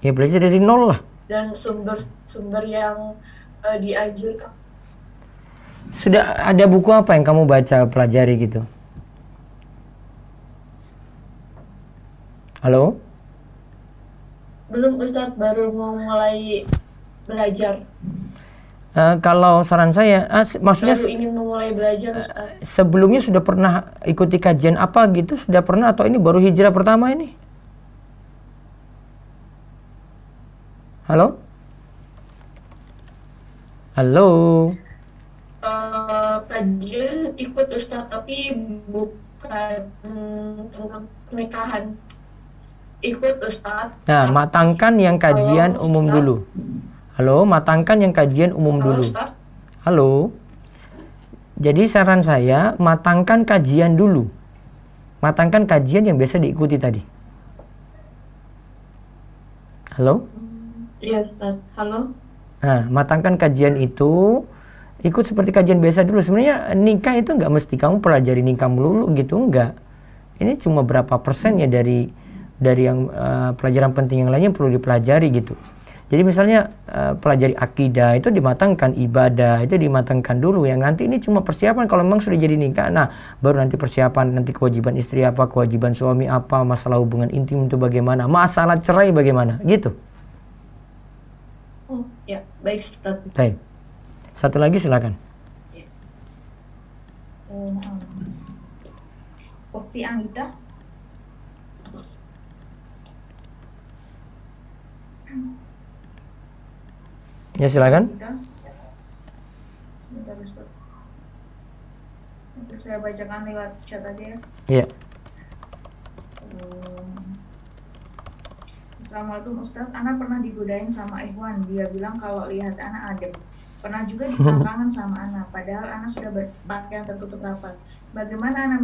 Speaker 1: Ya, belajar dari nol lah.
Speaker 3: Dan sumber-sumber yang dianjurkan.
Speaker 1: Sudah ada buku apa yang kamu baca, pelajari gitu? Halo?
Speaker 3: Belum Ustadz, baru mau mulai belajar.
Speaker 1: Kalau saran saya, maksudnya
Speaker 3: baru ingin memulai belajar Ustadz.
Speaker 1: Sebelumnya sudah pernah ikuti kajian apa gitu? Sudah pernah atau ini baru hijrah pertama ini? Halo? Halo?
Speaker 3: Kajian ikut Ustadz, tapi bukan tentang pernikahan. Ikut Ustadz.
Speaker 1: Nah, matangkan yang kajian umum dulu. Halo, matangkan yang kajian umum dulu.
Speaker 3: Ustadz.
Speaker 1: Halo. Jadi saran saya, matangkan kajian dulu. Matangkan kajian yang biasa diikuti tadi. Halo?
Speaker 3: Iya Ustadz. Halo?
Speaker 1: Nah, matangkan kajian itu, ikut seperti kajian biasa dulu. Sebenarnya nikah itu nggak mesti kamu pelajari nikah melulu gitu, enggak. Ini cuma berapa persen ya dari yang pelajaran penting yang lainnya perlu dipelajari gitu. Jadi misalnya pelajari akidah itu dimatangkan, ibadah itu dimatangkan dulu. Yang nanti ini cuma persiapan kalau memang sudah jadi nikah. Nah, baru nanti persiapan, nanti kewajiban istri apa, kewajiban suami apa, masalah hubungan intim itu bagaimana, masalah cerai bagaimana, gitu.
Speaker 3: Oh, ya, baik Ustaz.
Speaker 1: Baik. Satu lagi silakan.
Speaker 4: Ukti Anggita.
Speaker 1: Ya, silakan.
Speaker 4: Bentar, Ustaz. Nanti saya bacakan lewat chat aja ya.
Speaker 1: Iya.
Speaker 4: Assalamualaikum Ustaz, Ana pernah digodain sama Ikhwan. Dia bilang kalau lihat Ana adem. Pernah juga dipangkangan sama Ana, padahal Ana sudah berpakaian tertutup rapat. Bagaimana Ana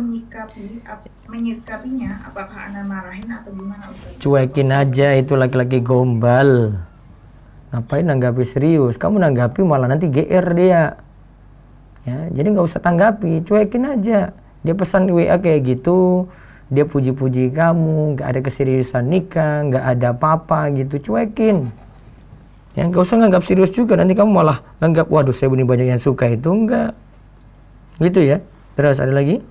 Speaker 4: menyikapinya? Apakah Ana marahin atau gimana Ustaz?
Speaker 1: Cuekin aja, itu laki-laki gombal. Ngapain nanggapi serius? Kamu nanggapi malah nanti GR dia. Ya, jadi nggak usah tanggapi, cuekin aja. Dia pesan WA kayak gitu, dia puji-puji kamu, nggak ada keseriusan nikah, nggak ada apa-apa gitu, cuekin. Ya, nggak usah nganggap serius juga, nanti kamu malah nganggap, waduh saya ini banyak yang suka, itu enggak. Gitu ya. Terus ada lagi?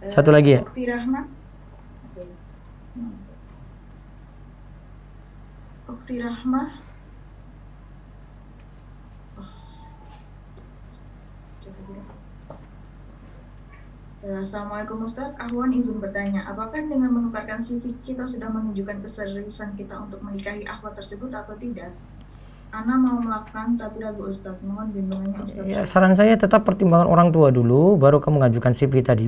Speaker 1: Satu lagi ya?
Speaker 4: Ukti Rahma. Ukti Rahma. Assalamualaikum Ustaz, Ahwan izin bertanya, apakah dengan menukarkan CV kita sudah menunjukkan keseriusan kita untuk menikahi akhwat tersebut atau tidak? Ana mau melakukan tapi ragu Ustaz, mohon bimbingannya Ustaz.
Speaker 1: Ya, saran saya tetap pertimbangan orang tua dulu, baru kamu mengajukan CV tadi.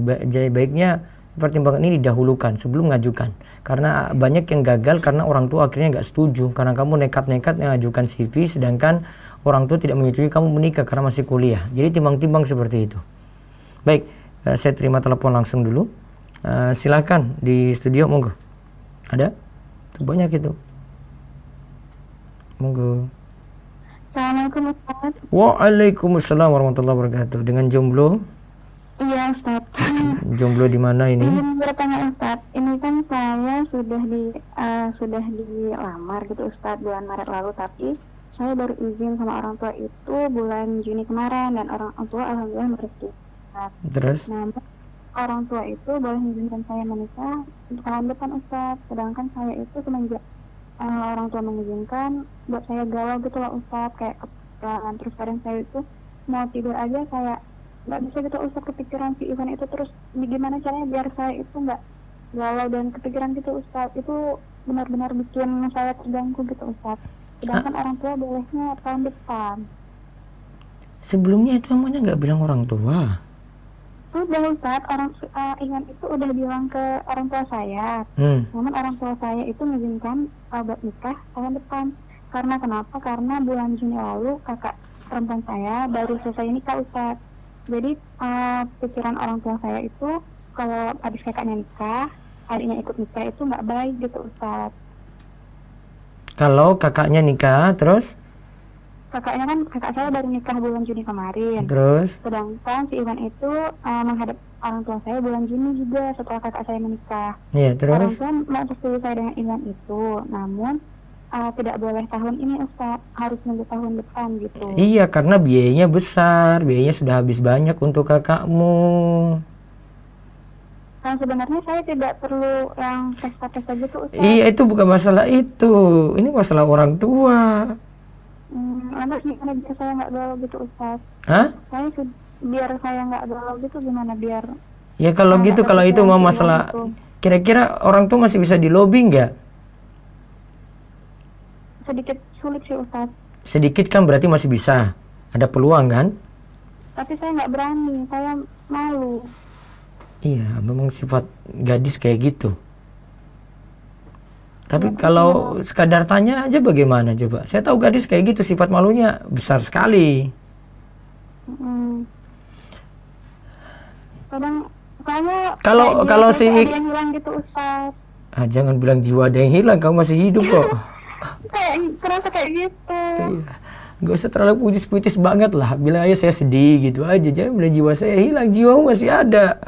Speaker 1: Baiknya pertimbangan ini didahulukan sebelum mengajukan. Karena banyak yang gagal karena orang tua akhirnya nggak setuju. Karena kamu nekat-nekat mengajukan CV, sedangkan orang tua tidak menyetujui kamu menikah karena masih kuliah. Jadi timbang-timbang seperti itu. Baik. Saya terima telepon langsung dulu. Silakan di studio, monggo. Ada? Tuh banyak itu. Monggo.
Speaker 3: Assalamualaikum Ustaz.
Speaker 1: Waalaikumsalam warahmatullahi wabarakatuh. Dengan jomblo?
Speaker 3: Iya Ustaz.
Speaker 1: Jomblo di mana ini?
Speaker 3: Izin bertanya Ustaz, ini kan saya sudah dilamar gitu Ustaz bulan Maret lalu, tapi saya baru izin sama orang tua itu bulan Juni kemarin dan orang tua alhamdulillah merestui.
Speaker 1: Terus?
Speaker 3: Nah, orang tua itu boleh mengizinkan saya menikah untuk tahun depan Ustaz, sedangkan saya itu semenjak orang tua mengizinkan buat saya galau gitu loh Ustaz, kayak kepikiran. Terus kadang saya itu mau tidur aja kayak nggak bisa gitu Ustaz, kepikiran si Ivan itu. Terus gimana caranya biar saya itu nggak galau dan kepikiran gitu Ustaz, itu benar-benar bikin saya terganggu gitu Ustaz, sedangkan orang tua bolehnya tahun depan.
Speaker 1: Sebelumnya itu emangnya nggak bilang orang tua?
Speaker 3: Udah Ustaz, Iwan itu udah bilang ke orang tua saya. Namun orang tua saya itu mengizinkan buat nikah tahun depan. Karena kenapa? Karena bulan Juni lalu kakak perempuan saya baru selesai nikah Ustaz. Jadi pikiran orang tua saya itu kalau habis kakaknya nikah, adiknya ikut nikah itu nggak baik gitu Ustaz.
Speaker 1: Kalau kakaknya nikah terus?
Speaker 3: Kakak saya baru nikah bulan Juni kemarin.
Speaker 1: Terus?
Speaker 3: Sedangkan si Iwan itu menghadap orang tua saya bulan Juni juga setelah kakak saya menikah.
Speaker 1: Iya, terus?
Speaker 3: Orang tua mau setuju saya dengan Iwan itu, namun tidak boleh tahun ini Ustaz, harus nunggu tahun depan gitu.
Speaker 1: Iya, karena biayanya besar, biayanya sudah habis banyak untuk kakakmu.
Speaker 3: Kan sebenarnya saya tidak perlu yang pesta-pesta gitu Ustaz.
Speaker 1: Iya, itu bukan masalah itu, ini masalah orang tua.
Speaker 3: Lantas gimana biar saya nggak galau gitu Ustaz?
Speaker 1: Hah?
Speaker 3: Biar saya nggak galau gitu gimana biar?
Speaker 1: Ya kalau gitu, kalau itu mau masalah, kira-kira orang tua masih bisa di lobby nggak?
Speaker 3: Sedikit sulit sih Ustaz.
Speaker 1: Sedikit kan berarti masih bisa, ada peluang kan?
Speaker 3: Tapi saya nggak berani, saya malu.
Speaker 1: Iya, memang sifat gadis kayak gitu. Tapi kalau sekadar tanya aja bagaimana coba? Saya tahu gadis kayak gitu sifat malunya besar sekali.
Speaker 3: Kadang
Speaker 1: kalau si
Speaker 3: ada yang hilang gitu Ustaz.
Speaker 1: Jangan bilang jiwa ada yang hilang, kamu masih hidup kok.
Speaker 3: Kayak terasa kayak gitu.
Speaker 1: Iya. Gak usah terlalu puitis-puitis banget lah. Bilang aja saya sedih gitu aja. Jangan bilang jiwa saya hilang, jiwamu masih ada.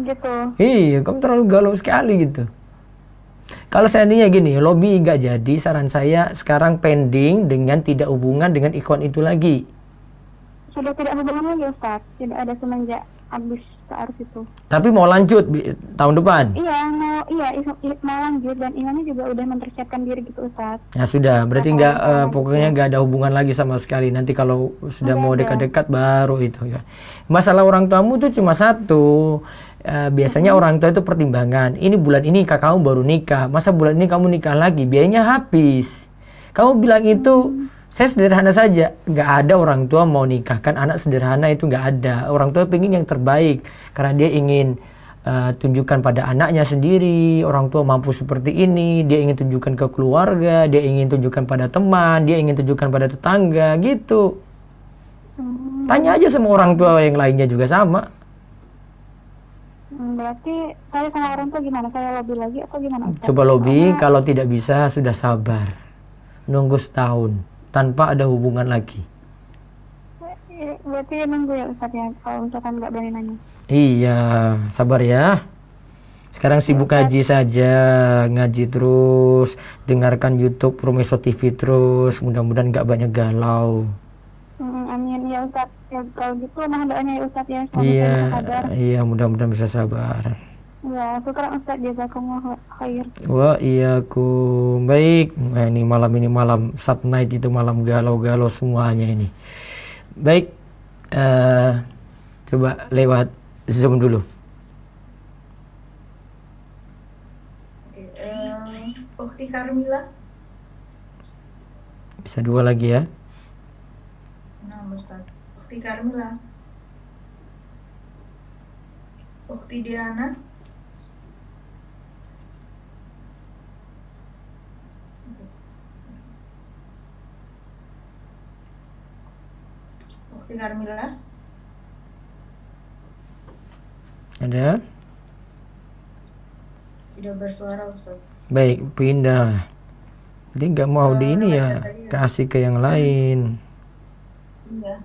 Speaker 3: Gitu.
Speaker 1: Iya, kamu terlalu galau sekali gitu. Kalau seandainya gini, lobby nggak jadi, saran saya sekarang pending dengan tidak hubungan dengan ikon itu lagi.
Speaker 3: Sudah tidak hubungan lagi Ustaz, tidak ada semenjak habis taaruf itu.
Speaker 1: Tapi mau lanjut tahun depan?
Speaker 3: Iya, mau lanjut dan Iwannya juga udah mempersiapkan diri gitu Ustaz.
Speaker 1: Ya sudah, berarti nggak pokoknya nggak ada hubungan lagi sama sekali. Nanti kalau sudah mau dekat-dekat baru itu ya. Masalah orang tuamu tuh cuma satu. Biasanya orang tua itu pertimbangan, ini bulan ini kakakmu baru nikah, masa bulan ini kamu nikah lagi, biayanya habis. Kamu bilang itu, saya sederhana saja, nggak ada orang tua mau nikahkan anak sederhana, itu nggak ada. Orang tua pengen yang terbaik, karena dia ingin tunjukkan pada anaknya sendiri, orang tua mampu seperti ini, dia ingin tunjukkan ke keluarga, dia ingin tunjukkan pada teman, dia ingin tunjukkan pada tetangga, gitu. Tanya aja sama orang tua yang lainnya juga sama.
Speaker 3: Berarti saya sama orang tua gimana? Saya lobby lagi atau gimana?
Speaker 1: Coba lobby, kalau tidak bisa sudah sabar. Nunggu setahun, tanpa ada hubungan lagi.
Speaker 3: Berarti nunggu ya Ustaz ya, kalau misalkan nggak berani nanya.
Speaker 1: Iya, sabar ya. Sekarang sibuk ngaji saja, ngaji terus, dengarkan YouTube Promeso TV terus, mudah-mudahan nggak banyak galau.
Speaker 3: Amin ya Ustaz. Ya, kalau gitu mohon doanya ya Ustaz ya.
Speaker 1: Iya, mudah-mudahan bisa sabar.
Speaker 3: Ya, syukur Ustaz, jazakumullah khair.
Speaker 1: Wa iyyakum. Baik, ini malam Sat Night, itu malam galau-galau semuanya ini. Baik, coba lewat Zoom dulu.
Speaker 4: Ukti Karmila.
Speaker 1: Bisa dua lagi ya.
Speaker 4: Nah, Ustaz. Ukti Karmila. Ukti Diana. Ukti Karmila.
Speaker 1: Ada?
Speaker 4: Tidak bersuara Ustaz.
Speaker 1: Baik, pindah. Dia nggak mau di ini ya, kasih ke yang lain.
Speaker 4: Iya.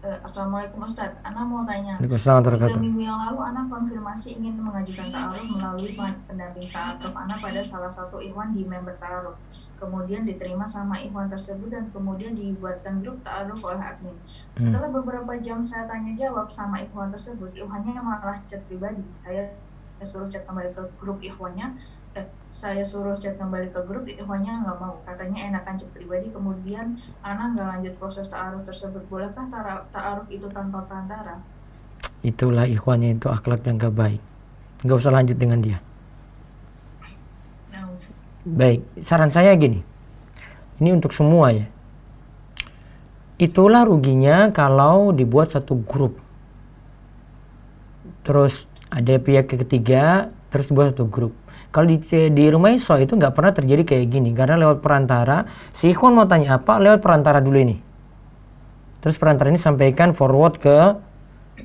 Speaker 4: Assalamualaikum Ustadz, Ana mau tanya.
Speaker 1: Waalaikumsalam.
Speaker 4: Minggu yang lalu Ana konfirmasi ingin mengajukan ta'aruf melalui pendamping ta'aruf Ana pada salah satu ikhwan di member ta'aruf. Kemudian diterima sama ikhwan tersebut dan kemudian dibuatkan grup ta'aruf oleh admin. Setelah beberapa jam saya tanya jawab sama ikhwan tersebut, ikhwannya malah chat pribadi. Saya suruh chat kembali ke grup ikhwannya. Ikhwannya nggak mau, katanya enakan chat pribadi. Kemudian Ana nggak lanjut proses ta'aruf tersebut. Bolehkah ta'aruf itu tanpa perantara?
Speaker 1: Itulah ikhwannya itu akhlak yang gak baik, nggak usah lanjut dengan dia. Baik, saran saya gini, ini untuk semua ya. Itulah ruginya kalau dibuat satu grup, terus ada pihak ketiga, terus dibuat satu grup. Kalau di rumah Iso itu nggak pernah terjadi kayak gini, karena lewat perantara, si ikhwan mau tanya apa, lewat perantara dulu ini. Terus perantara ini sampaikan forward ke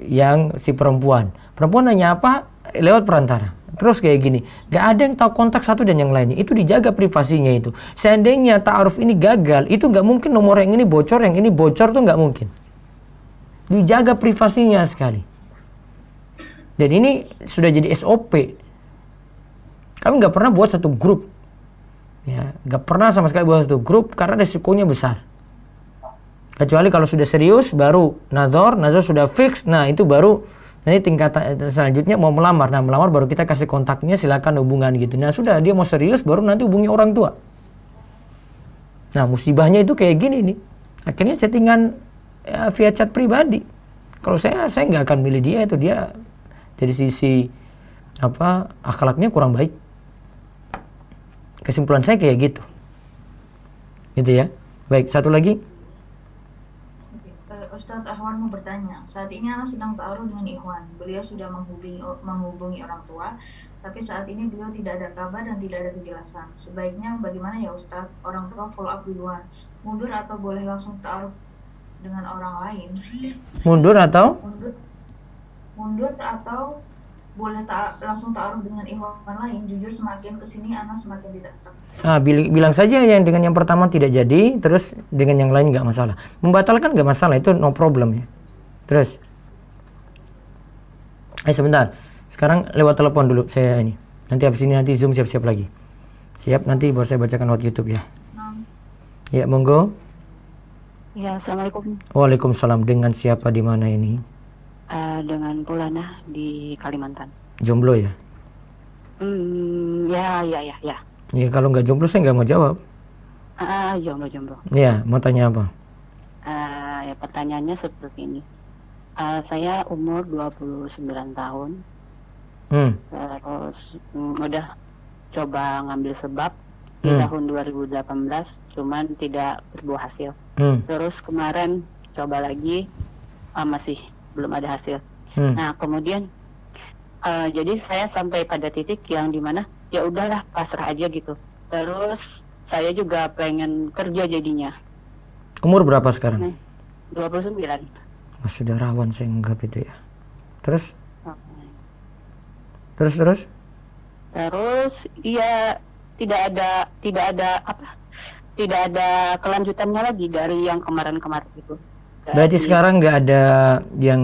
Speaker 1: yang si perempuan. Perempuan nanya apa, lewat perantara. Terus kayak gini, nggak ada yang tahu kontak satu dan yang lainnya. Itu dijaga privasinya itu. Seandainya ta'aruf ini gagal, itu nggak mungkin nomor yang ini bocor, yang ini bocor tuh nggak mungkin. Dijaga privasinya sekali. Dan ini sudah jadi SOP. Kami nggak pernah buat satu grup, ya, nggak pernah sama sekali buat satu grup karena resikonya besar. Kecuali kalau sudah serius, baru nazar sudah fix, nah itu baru nanti tingkatan selanjutnya mau melamar. Nah melamar baru kita kasih kontaknya, silakan hubungan gitu. Nah sudah dia mau serius, baru nanti hubungi orang tua. Nah musibahnya itu kayak gini nih, akhirnya settingan ya, via chat pribadi. Kalau saya nggak akan milih dia, itu dia dari sisi apa akhlaknya kurang baik. Kesimpulan saya kayak gitu ya. Baik, satu lagi.
Speaker 4: Ustadz Ahwan mau bertanya, saat ini Ana sedang ta'aruf dengan ikhwan. Beliau sudah menghubungi orang tua, tapi saat ini beliau tidak ada kabar dan tidak ada kejelasan. Sebaiknya bagaimana ya Ustadz? Orang tua follow up duluan, mundur atau boleh langsung ta'aruf dengan orang lain? Mundur atau boleh langsung ta'aruf dengan ikhwan lain? Jujur semakin kesini Ana semakin tidak stuck.
Speaker 1: Bilang saja yang dengan yang pertama tidak jadi, terus dengan yang lain nggak masalah. Membatalkan nggak masalah, itu no problem ya. Terus, sebentar. Sekarang lewat telepon dulu saya ini. Nanti habis ini nanti Zoom siap-siap lagi. Siap, nanti baru saya bacakan lewat YouTube ya. Ya, monggo.
Speaker 7: Ya, Assalamualaikum.
Speaker 1: Waalaikumsalam. Dengan siapa di mana ini?
Speaker 7: Dengan Pulana di Kalimantan.
Speaker 1: Jomblo ya?
Speaker 7: Ya.
Speaker 1: Ya kalau nggak jomblo saya nggak mau jawab.
Speaker 7: Jomblo.
Speaker 1: Ya, mau tanya apa?
Speaker 7: Ya pertanyaannya seperti ini. Saya umur 29 tahun. Terus udah coba ngambil sebab di tahun 2018, cuman tidak berbuah hasil. Terus kemarin coba lagi, masih belum ada hasil. Nah kemudian jadi saya sampai pada titik yang dimana ya udahlah pasrah aja gitu. Terus saya juga pengen kerja jadinya.
Speaker 1: Umur berapa sekarang?
Speaker 7: 29.
Speaker 1: Sudah rawan saya anggap itu ya. Terus? Terus iya tidak ada kelanjutannya lagi dari yang kemarin itu. Berarti sekarang nggak ada yang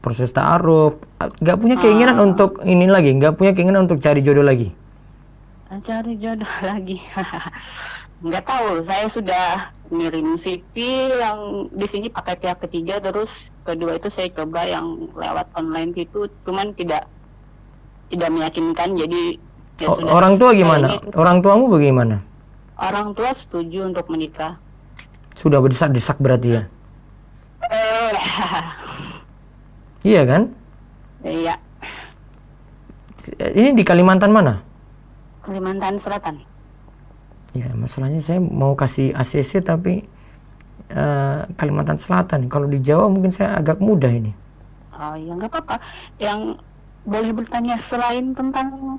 Speaker 1: proses ta'aruf, nggak punya keinginan untuk ini lagi, nggak punya keinginan untuk cari jodoh lagi?
Speaker 7: Cari jodoh lagi, nggak tahu. Saya sudah ngirim CV yang di sini pakai pihak ketiga, terus kedua itu saya coba yang lewat online gitu, cuman tidak meyakinkan. Jadi ya sudah.
Speaker 1: Orang tua gimana? Orang tuamu bagaimana?
Speaker 7: Orang tua setuju untuk menikah.
Speaker 1: Sudah berdesak-desak berarti ya? Iya kan?
Speaker 7: Iya.
Speaker 1: Ini di Kalimantan mana?
Speaker 7: Kalimantan Selatan.
Speaker 1: Ya, masalahnya saya mau kasih ACC tapi Kalimantan Selatan. Kalau di Jawa mungkin saya agak mudah ini.
Speaker 7: Oh ya nggak apa-apa. Yang boleh bertanya selain tentang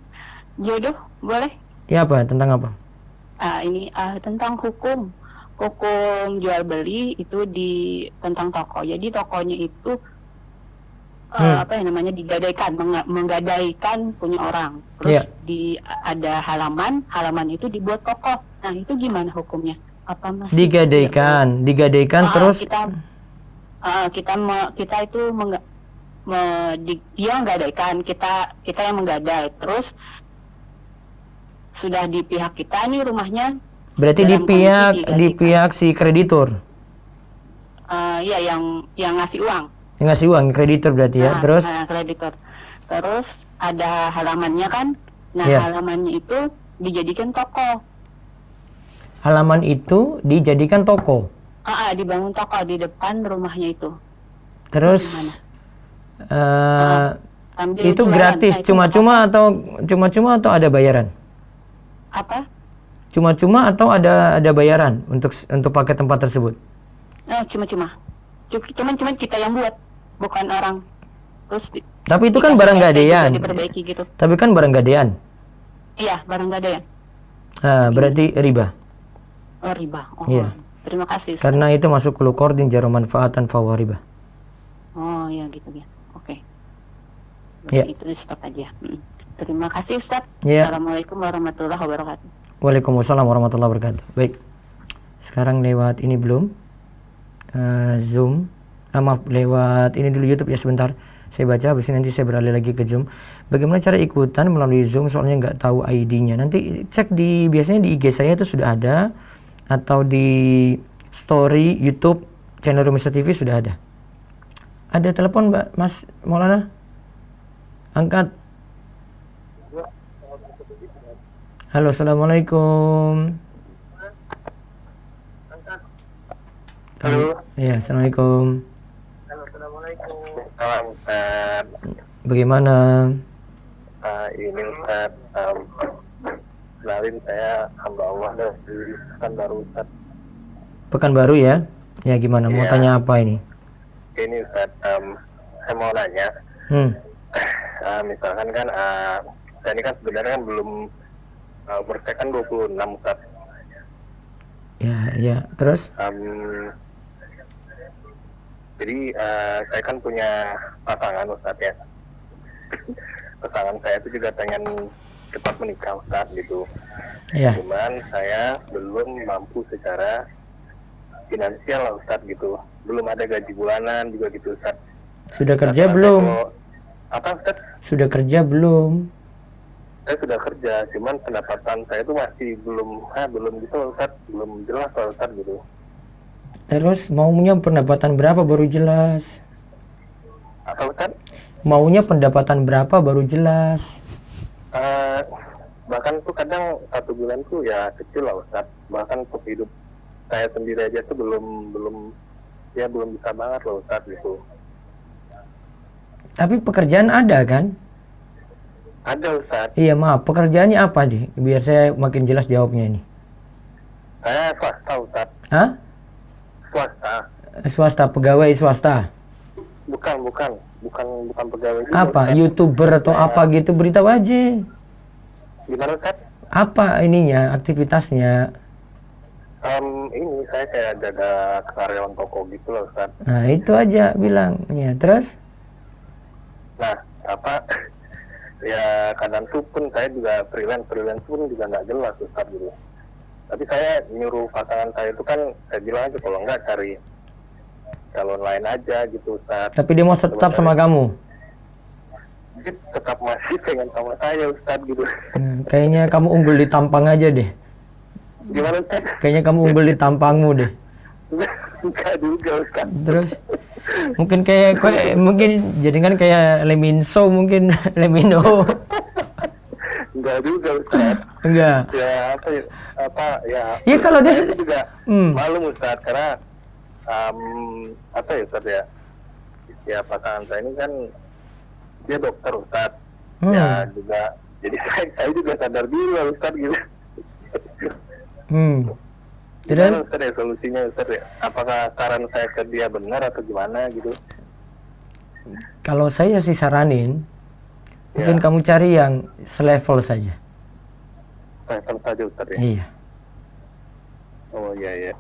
Speaker 7: jodoh, boleh?
Speaker 1: Ya apa? Tentang apa?
Speaker 7: Ini tentang hukum jual beli itu tentang toko. Jadi tokonya itu apa yang namanya digadaikan, menggadaikan punya orang. Terus ada halaman itu dibuat tokoh. Nah itu gimana hukumnya? Apa masih
Speaker 1: digadaikan terus
Speaker 7: kita itu dia menggadaikan, kita yang menggadai, terus sudah di pihak kita nih rumahnya.
Speaker 1: Berarti di pihak si kreditur.
Speaker 7: Iya, yang ngasih uang.
Speaker 1: Yang ngasih uang, kreditur berarti ya. Terus?
Speaker 7: Kreditur. Terus ada halamannya kan. Nah, halamannya itu dijadikan toko.
Speaker 1: Halaman itu dijadikan toko.
Speaker 7: Dibangun toko di depan rumahnya itu.
Speaker 1: Terus itu gratis, cuma-cuma atau ada bayaran?
Speaker 7: Apa?
Speaker 1: Cuma-cuma atau ada bayaran untuk pakai tempat tersebut?
Speaker 7: Cuma-cuma kita yang buat, bukan orang. Terus
Speaker 1: tapi itu kan barang gadean.
Speaker 7: Diperbaiki gitu.
Speaker 1: Tapi kan barang gadean.
Speaker 7: Iya, barang gadean.
Speaker 1: Berarti riba.
Speaker 7: Oh, riba. Oh,
Speaker 1: iya.
Speaker 7: Terima kasih.
Speaker 1: Karena itu masuk kulu qardin jaro manfaatan fahuwa riba.
Speaker 7: Oh, iya gitu ya. Oke.
Speaker 1: Ya.
Speaker 7: Itu stop aja. Terima kasih Ustaz.
Speaker 1: Ya.
Speaker 7: Assalamualaikum warahmatullahi wabarakatuh.
Speaker 1: Waalaikumsalam warahmatullahi wabarakatuh. Baik. Sekarang lewat ini belum? Zoom. Maaf, lewat ini dulu YouTube ya sebentar. Saya baca, habis ini nanti saya beralih lagi ke Zoom. Bagaimana cara ikutan melalui Zoom? Soalnya nggak tahu ID-nya. Nanti cek biasanya di IG saya itu sudah ada, atau di story YouTube channel Rumisa TV sudah ada. Ada telepon Mbak Mas Maulana? Angkat. Halo, assalamualaikum.
Speaker 8: Halo.
Speaker 1: Ya, assalamualaikum.
Speaker 8: Halo, assalamualaikum. Salam Ustaz.
Speaker 1: Bagaimana?
Speaker 8: Ini Ustaz, kenalin saya hamba Allah dari Pekanbaru Ustaz.
Speaker 1: Pekanbaru ya? Ya gimana? Mau tanya apa ini?
Speaker 8: Ini Ustaz, saya mau nanya. Misalkan kan, saya ini kan sebenarnya kan belum umur saya kan 26 Ustaz.
Speaker 1: Ya, terus?
Speaker 8: Jadi saya kan punya pasangan Ustaz ya. Pasangan saya itu juga pengen cepat menikah Ustaz gitu.
Speaker 1: Iya.
Speaker 8: Cuman saya belum mampu secara finansial lah Ustaz gitu. Belum ada gaji bulanan juga gitu Ustaz.
Speaker 1: Sudah kerja belum?
Speaker 8: Apa Ustaz?
Speaker 1: Sudah kerja belum?
Speaker 8: Saya sudah kerja, cuman pendapatan saya itu masih belum gitu Ustaz, belum jelas Ustaz gitu.
Speaker 1: Terus maunya pendapatan berapa baru jelas?
Speaker 8: Apa Ustaz?
Speaker 1: Maunya pendapatan berapa baru jelas?
Speaker 8: Bahkan tuh kadang 1 bulan tuh ya kecil lah Ustaz. Bahkan untuk hidup saya sendiri aja tuh belum bisa banget loh Ustaz gitu.
Speaker 1: Tapi pekerjaan ada kan?
Speaker 8: Ada Ustaz.
Speaker 1: Iya maaf, pekerjaannya apa deh? Biar saya makin jelas jawabnya ini.
Speaker 8: Saya swasta Ustaz.
Speaker 1: Hah?
Speaker 8: Swasta.
Speaker 1: Swasta, pegawai swasta?
Speaker 8: Bukan pegawai juga,
Speaker 1: apa?
Speaker 8: Ustaz.
Speaker 1: YouTuber atau apa gitu, beritahu aja.
Speaker 8: Gimana Ustaz?
Speaker 1: Apa ininya, aktivitasnya?
Speaker 8: Ini saya kayak jaga karyawan toko gitu loh Ustaz.
Speaker 1: Nah itu aja bilang. Ya, terus?
Speaker 8: Nah, ya kadang tuh pun saya juga freelance pun juga nggak jelas Ustaz gitu. Tapi saya nyuruh pasangan saya itu kan, saya bilang aja kalau nggak cari calon lain aja gitu Ustaz.
Speaker 1: Tapi dia mau tetap sama kamu?
Speaker 8: Dia tetap masih pengen sama saya Ustaz gitu.
Speaker 1: Kayaknya kamu unggul di tampang aja deh.
Speaker 8: Gimana Ustaz?
Speaker 1: Kayaknya kamu unggul di tampangmu deh.
Speaker 8: Enggak juga Ustaz.
Speaker 1: Terus? Mungkin mungkin jadikan kayak Leminso mungkin. Lemino.
Speaker 8: Enggak juga Ustaz.
Speaker 1: Enggak.
Speaker 8: Ya
Speaker 1: kalau dia
Speaker 8: juga malu Ustaz karena Ustaz ya. Ya pasangan saya ini kan dia dokter Ustaz. Ya juga jadi saya juga sadar diri lah Ustaz gitu.
Speaker 1: Tidak.
Speaker 8: Ustaz ya solusinya Ustaz ya. Apakah saran saya ke dia benar atau gimana gitu?
Speaker 1: Kalau saya sih saranin, mungkin kamu cari yang selevel saja.
Speaker 8: Selevel saja Ustaz ya.
Speaker 1: Iya.
Speaker 8: Oh iya.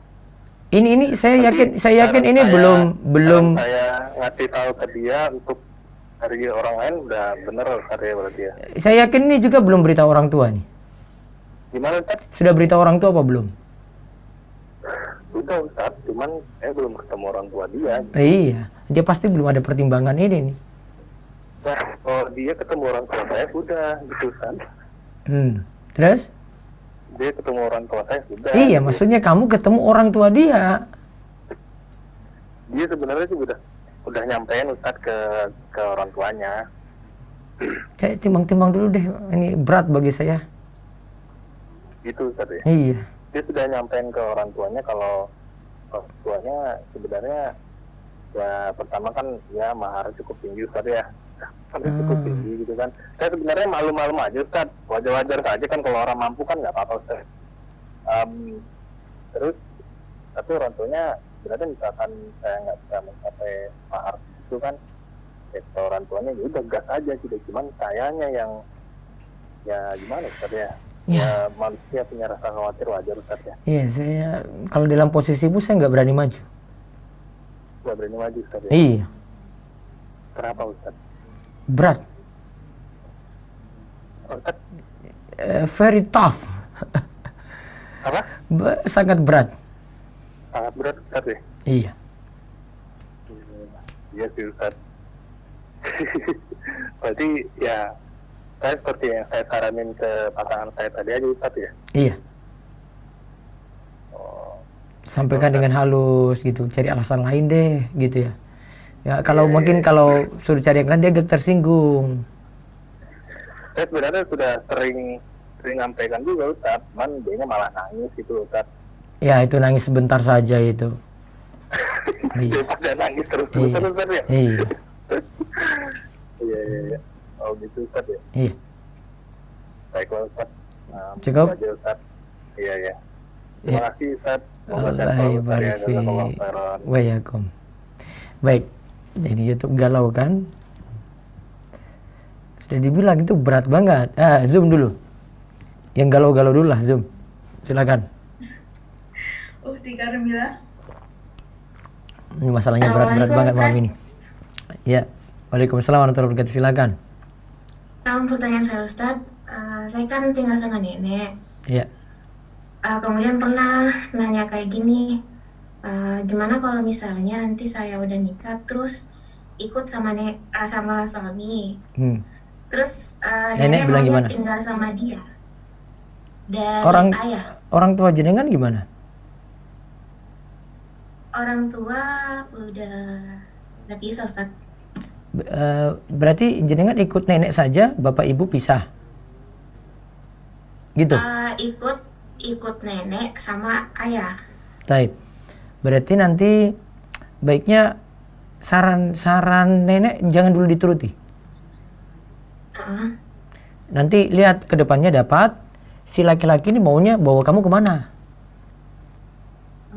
Speaker 1: Ini saya yakin ini belum
Speaker 8: saya ngasih tahu ke dia untuk dari orang lain udah bener Ustaz ya berarti ya.
Speaker 1: Saya yakin ini juga belum beritahu orang tua nih.
Speaker 8: Gimana Ustaz?
Speaker 1: Sudah beritahu orang tua apa belum?
Speaker 8: Udah Ustaz, cuman saya belum ketemu orang tua dia.
Speaker 1: Iya, dia pasti belum ada pertimbangan ini nih.
Speaker 8: Nah, kalau dia ketemu orang tua saya sudah gitu Ustaz.
Speaker 1: Terus?
Speaker 8: Dia ketemu orang tua saya sudah.
Speaker 1: Iya,
Speaker 8: gitu.
Speaker 1: maksudnya kamu ketemu orang tua dia.
Speaker 8: Dia sebenarnya juga udah nyampein Ustaz ke orang tuanya.
Speaker 1: Saya timbang-timbang dulu deh, ini berat bagi saya.
Speaker 8: Gitu Ustaz ya.
Speaker 1: Iya.
Speaker 8: Dia sudah nyampein ke orang tuanya kalau orang tuanya sebenarnya ya pertama kan ya mahar cukup tinggi Ustaz ya. Cukup tinggi gitu kan. Saya sebenarnya malu-malu aja Ustaz. Wajar-wajar saja kan kalau orang mampu kan nggak apa-apa Ustaz. Terus tapi orang tuanya sebenarnya misalkan saya nggak bisa mencapai mahar itu kan ya orang tuanya ya udah gas aja gitu. Cuman sayanya yang ya gimana Ustaz ya. Ya manusia punya rasa khawatir, wajar Ustaz ya.
Speaker 1: Iya, saya kalau dalam posisimu saya nggak berani maju.
Speaker 8: Nggak berani maju Ustaz ya.
Speaker 1: Iya.
Speaker 8: Kenapa Ustaz?
Speaker 1: Berat.
Speaker 8: Ustaz?
Speaker 1: Very tough.
Speaker 8: Apa?
Speaker 1: Sangat berat.
Speaker 8: Sangat berat Ustaz ya.
Speaker 1: Iya.
Speaker 8: Iya sih Ustaz. Berarti ya saya seperti yang saya saranin ke pasangan saya tadi aja Ustaz ya.
Speaker 1: Iya. Sampaikan dengan halus gitu, cari alasan lain deh gitu ya. Ya kalau mungkin kalau suruh cari yang lain dia agak tersinggung.
Speaker 8: Saya sebenarnya sudah sering nyampaikan juga Ustaz, cuman dia malah nangis gitu Ustaz.
Speaker 1: Ya itu nangis sebentar saja itu.
Speaker 8: Dia pada nangis terus Ustaz ya.
Speaker 1: Iya.
Speaker 8: Iya. Oh gitu Ustaz ya.
Speaker 1: Iya.
Speaker 8: Baiklah Ustaz.
Speaker 1: Cukup.
Speaker 8: Ustaz. Iya. Terima kasih Ustaz.
Speaker 1: Allah barik fi. Wayakum. Baik. Jadi YouTube galau kan? Sudah dibilang itu berat banget. Zoom dulu. Yang galau-galau dulu lah, Zoom. Silakan.
Speaker 4: Ukti Karmila.
Speaker 1: Ini masalahnya berat-berat banget malam ini. Ya. Waalaikumsalam warahmatullahi wabarakatuh. Silakan.
Speaker 9: Pertanyaan saya Ustadz, saya kan tinggal sama nenek.
Speaker 1: Iya.
Speaker 9: Kemudian pernah nanya kayak gini, gimana kalau misalnya nanti saya udah nikah terus ikut sama sama suami, terus nenek
Speaker 1: bilang
Speaker 9: mau
Speaker 1: gimana?
Speaker 9: tinggal sama dia dan ayah.
Speaker 1: Orang tua jenengan gimana?
Speaker 9: Orang tua udah nggak bisa Ustadz.
Speaker 1: Berarti jenengan ikut nenek saja, bapak ibu pisah, gitu?
Speaker 9: Ikut nenek sama ayah.
Speaker 1: Baik. Berarti nanti baiknya saran nenek jangan dulu dituruti. Nanti lihat ke depannya dapat si laki-laki ini maunya bawa kamu kemana?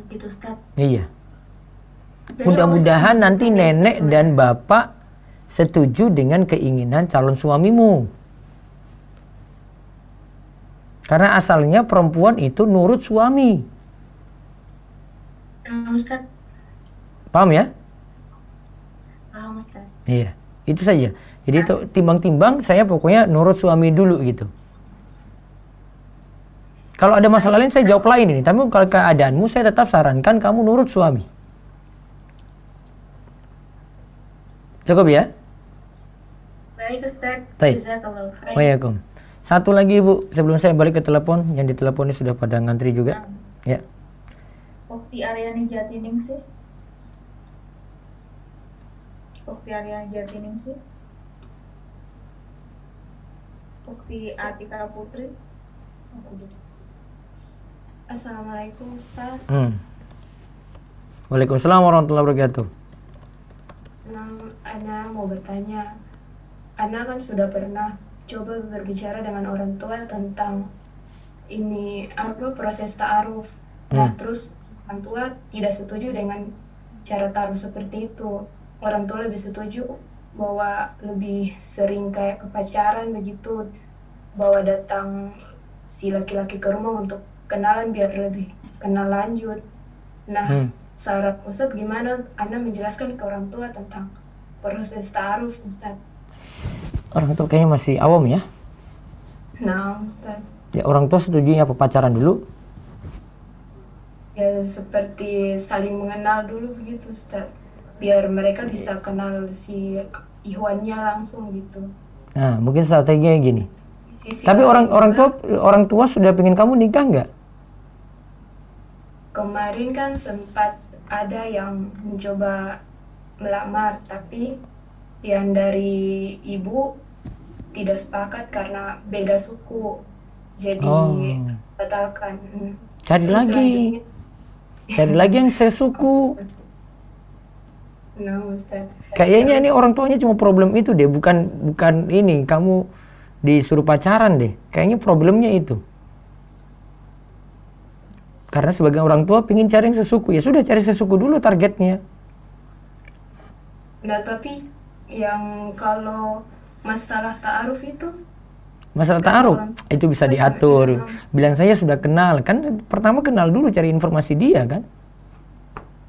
Speaker 9: Gitu Ustaz.
Speaker 1: Iya. Mudah-mudahan nanti nenek dan bapak setuju dengan keinginan calon suamimu. Karena asalnya perempuan itu nurut suami.
Speaker 9: Ustaz.
Speaker 1: Paham ya?
Speaker 9: Paham Ustaz.
Speaker 1: Iya, itu saja. Jadi itu timbang-timbang saya pokoknya nurut suami dulu gitu. Kalau ada masalah lain saya jawab lain ini. Tapi kalau keadaanmu saya tetap sarankan kamu nurut suami. Cukup ya?
Speaker 9: Baik Ustaz.
Speaker 1: Baik. Waalaikumsalam. Satu lagi Ibu, sebelum saya balik ke telepon, yang di telepon ini sudah pada ngantri juga. Ya.
Speaker 4: Ukti Aryani Jatiningsih. Ukti Aryani Jatiningsih. Ukti Atika Putri.
Speaker 3: Assalamualaikum Ustaz.
Speaker 1: Waalaikumsalam warahmatullahi wabarakatuh.
Speaker 3: Ana mau bertanya, Ana kan sudah pernah coba berbicara dengan orang tua tentang ini proses ta'aruf. Nah terus orang tua tidak setuju dengan cara ta'aruf seperti itu. Orang tua lebih setuju bahwa lebih sering kayak kepacaran begitu, bahwa datang si laki-laki ke rumah untuk kenalan biar lebih kenal lanjut. Nah saran Ustadz gimana Anda menjelaskan ke orang tua tentang proses ta'aruf Ustadz?
Speaker 1: Orang tua kayaknya masih awam ya.
Speaker 10: Nah, Ustaz.
Speaker 1: Ya, orang tua setujunya apa pacaran dulu?
Speaker 10: Ya seperti saling mengenal dulu begitu, Ustaz. Biar mereka bisa kenal si Ikhwannya langsung gitu.
Speaker 1: Nah, mungkin strateginya gini. Tapi
Speaker 10: juga,
Speaker 1: orang tua sudah pengen kamu nikah nggak?
Speaker 10: kemarin kan sempat ada yang mencoba melamar, tapi yang dari ibu tidak sepakat karena beda suku. Jadi batalkan.
Speaker 1: Cari
Speaker 10: Terus
Speaker 1: lagi. Cari lagi yang sesuku.
Speaker 10: Nah, Ustaz.
Speaker 1: Kayaknya ini orang tuanya cuma problem itu deh, bukan ini kamu disuruh pacaran deh. Kayaknya problemnya itu. Karena sebagai orang tua pingin cari yang sesuku, ya sudah cari sesuku dulu targetnya.
Speaker 10: Nah, tapi yang kalau masalah ta'aruf itu,
Speaker 1: Masalah ta'aruf itu bisa diatur. Bilang saya sudah kenal, kan pertama kenal dulu, cari informasi dia kan.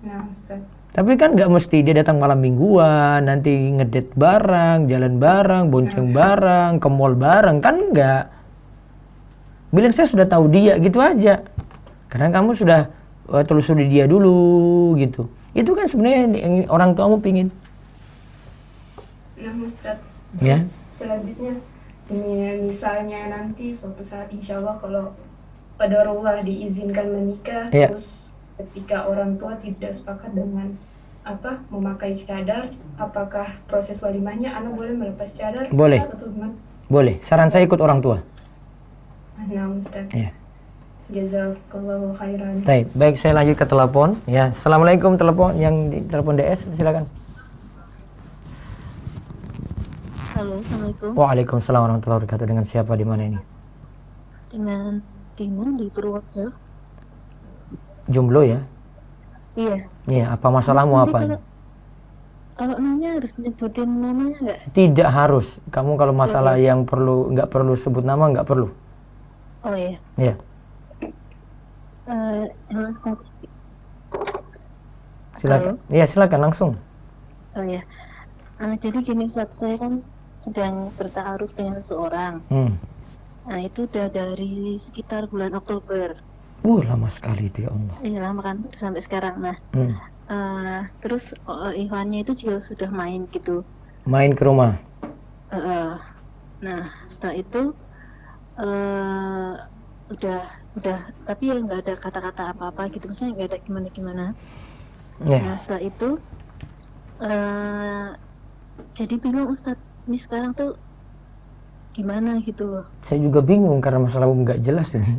Speaker 10: nah Ustaz.
Speaker 1: Tapi kan nggak mesti dia datang malam mingguan, nanti ngedate bareng, jalan bareng, bonceng bareng, ke mall bareng, kan nggak. Bilang saya sudah tahu dia, gitu aja. Karena kamu sudah telusuri dia dulu, gitu. Itu kan sebenarnya yang orang tuamu pingin.
Speaker 10: Nah, Ustaz.
Speaker 1: Ya.
Speaker 10: Terus selanjutnya, ini misalnya nanti suatu saat insya Allah kalau qadarullah diizinkan menikah,
Speaker 1: Ya.
Speaker 10: terus ketika orang tua tidak sepakat dengan memakai cadar, apakah proses walimahnya anak boleh melepas cadar?
Speaker 1: Boleh.
Speaker 10: Atau gimana?
Speaker 1: Boleh. Saran saya ikut orang tua.
Speaker 10: Nah, Ustaz.
Speaker 1: Ya.
Speaker 10: Jazakallahu khairan.
Speaker 1: Baik, saya lanjut ke telepon. Ya, assalamualaikum telepon yang di telepon DS, silakan.
Speaker 11: Halo, assalamualaikum.
Speaker 1: Waalaikumsalam warahmatullahi wabarakatuh. Dengan siapa di mana ini?
Speaker 11: Dengan Dina di Purworejo.
Speaker 1: Jomblo ya?
Speaker 11: Iya.
Speaker 1: Iya, apa masalahmu
Speaker 11: Nanti
Speaker 1: apa?
Speaker 11: Kalau nanya harus nyebutin namanya nggak?
Speaker 1: Tidak harus. Kamu kalau masalah yang nggak perlu sebut nama, nggak perlu.
Speaker 11: Oh iya.
Speaker 1: Iya. Silakan. Iya, silakan langsung.
Speaker 11: Oh iya. Jadi gini, saat saya kan sedang bertaaruf dengan seseorang. Nah, itu udah dari sekitar bulan Oktober.
Speaker 1: Lama sekali itu ya Allah.
Speaker 11: Iya, lama kan sampai sekarang. Nah, terus Ikhwannya itu juga sudah main gitu.
Speaker 1: Main ke rumah.
Speaker 11: Nah, setelah itu udah tapi ya nggak ada kata-kata apa-apa gitu, maksudnya nggak ada gimana-gimana. Nah, setelah itu jadi bingung Ustadz, ini sekarang tuh gimana gitu loh.
Speaker 1: Saya juga bingung karena masalah nggak jelas ini.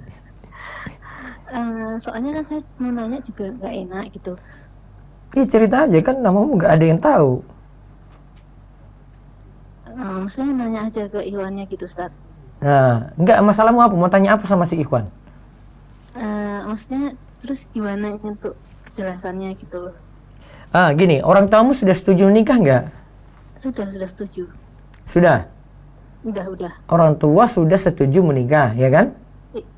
Speaker 11: Soalnya kan saya mau nanya juga nggak enak gitu.
Speaker 1: Iya, cerita aja, kan namamu nggak ada yang tahu.
Speaker 11: Maksudnya nanya aja ke Ikhwannya gitu, Ustadz.
Speaker 1: Nah, enggak, masalahmu apa? Mau tanya apa sama si Ikhwan?
Speaker 11: Maksudnya terus gimana untuk kejelasannya gitu loh.
Speaker 1: Gini, orang tuamu sudah setuju nikah nggak?
Speaker 11: Sudah setuju.
Speaker 1: Sudah?
Speaker 11: Udah.
Speaker 1: Orang tua sudah setuju menikah, ya kan?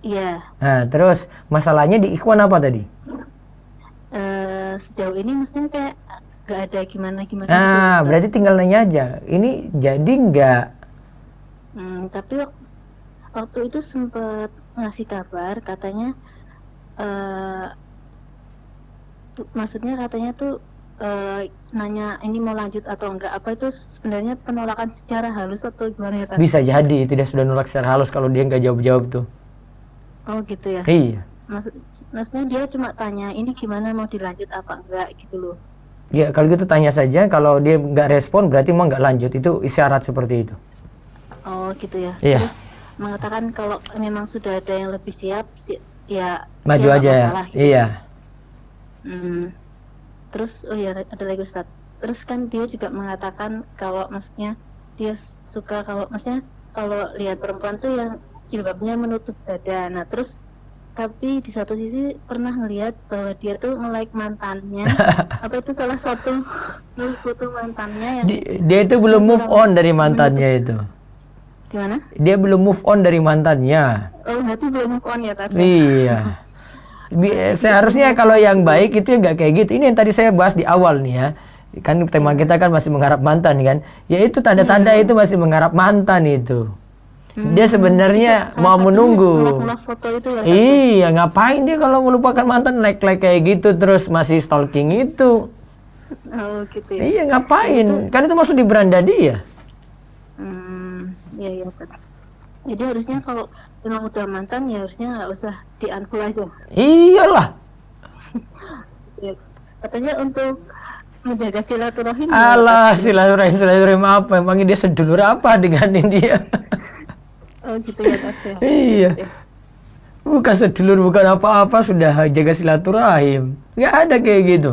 Speaker 11: Iya.
Speaker 1: Nah, terus masalahnya di Ikhwan apa tadi?
Speaker 11: Sejauh ini maksudnya kayak nggak ada gimana-gimana.
Speaker 1: Gitu, berarti tinggal nanya aja. Ini jadi nggak?
Speaker 11: Tapi waktu itu sempat ngasih kabar katanya, maksudnya katanya tuh nanya ini mau lanjut atau enggak, apa itu sebenarnya penolakan secara halus atau gimana ya tadi?
Speaker 1: Bisa jadi tidak sudah nolak secara halus kalau dia nggak jawab-jawab tuh.
Speaker 11: Oh gitu ya?
Speaker 1: Iya.
Speaker 11: Maksudnya dia cuma tanya ini gimana, mau dilanjut apa enggak gitu loh.
Speaker 1: Ya kalau gitu tanya saja, kalau dia nggak respon berarti mau nggak lanjut, itu isyarat seperti itu.
Speaker 11: Oh gitu ya?
Speaker 1: Iya.
Speaker 11: Terus mengatakan kalau memang sudah ada yang lebih siap, ya
Speaker 1: maju
Speaker 11: ya
Speaker 1: aja.
Speaker 11: masalah, gitu.
Speaker 1: Iya.
Speaker 11: Terus ada lagi Ustaz. Terus kan dia juga mengatakan kalau maksudnya dia suka kalau maksudnya kalau lihat perempuan tuh yang jilbabnya menutup dada. Nah terus tapi di satu sisi pernah ngelihat bahwa dia tuh nge-like mantannya. Apa itu salah satu foto mantannya yang
Speaker 1: dia itu belum move on dari mantannya itu.
Speaker 11: Gimana?
Speaker 1: Dia belum move on dari mantannya.
Speaker 11: Oh berarti belum move on ya tadi?
Speaker 1: Iya. Seharusnya kalau yang baik itu nggak kayak gitu. Ini yang tadi saya bahas di awal nih ya. Kan tema kita kan masih mengharap mantan kan. Ya itu tanda-tanda itu masih mengharap mantan itu. Dia sebenarnya mau menunggu.
Speaker 11: Foto itu ya,
Speaker 1: iya, ngapain dia kalau melupakan mantan like kayak gitu terus masih stalking itu.
Speaker 11: Oh gitu ya.
Speaker 1: Iya, ngapain? Kan itu masuk di beranda dia.
Speaker 11: Iya. Jadi harusnya kalau memang udah mantan ya harusnya nggak usah di-unfollow aja.
Speaker 1: Iyalah.
Speaker 11: Ya, katanya untuk menjaga silaturahim.
Speaker 1: Alah, silaturahim apa? Emangnya dia sedulur apa denganin dia?
Speaker 11: Oh gitu ya, Tat.
Speaker 1: Iya. Bukan sedulur, bukan apa-apa, sudah jaga silaturahim. Nggak ada kayak gitu.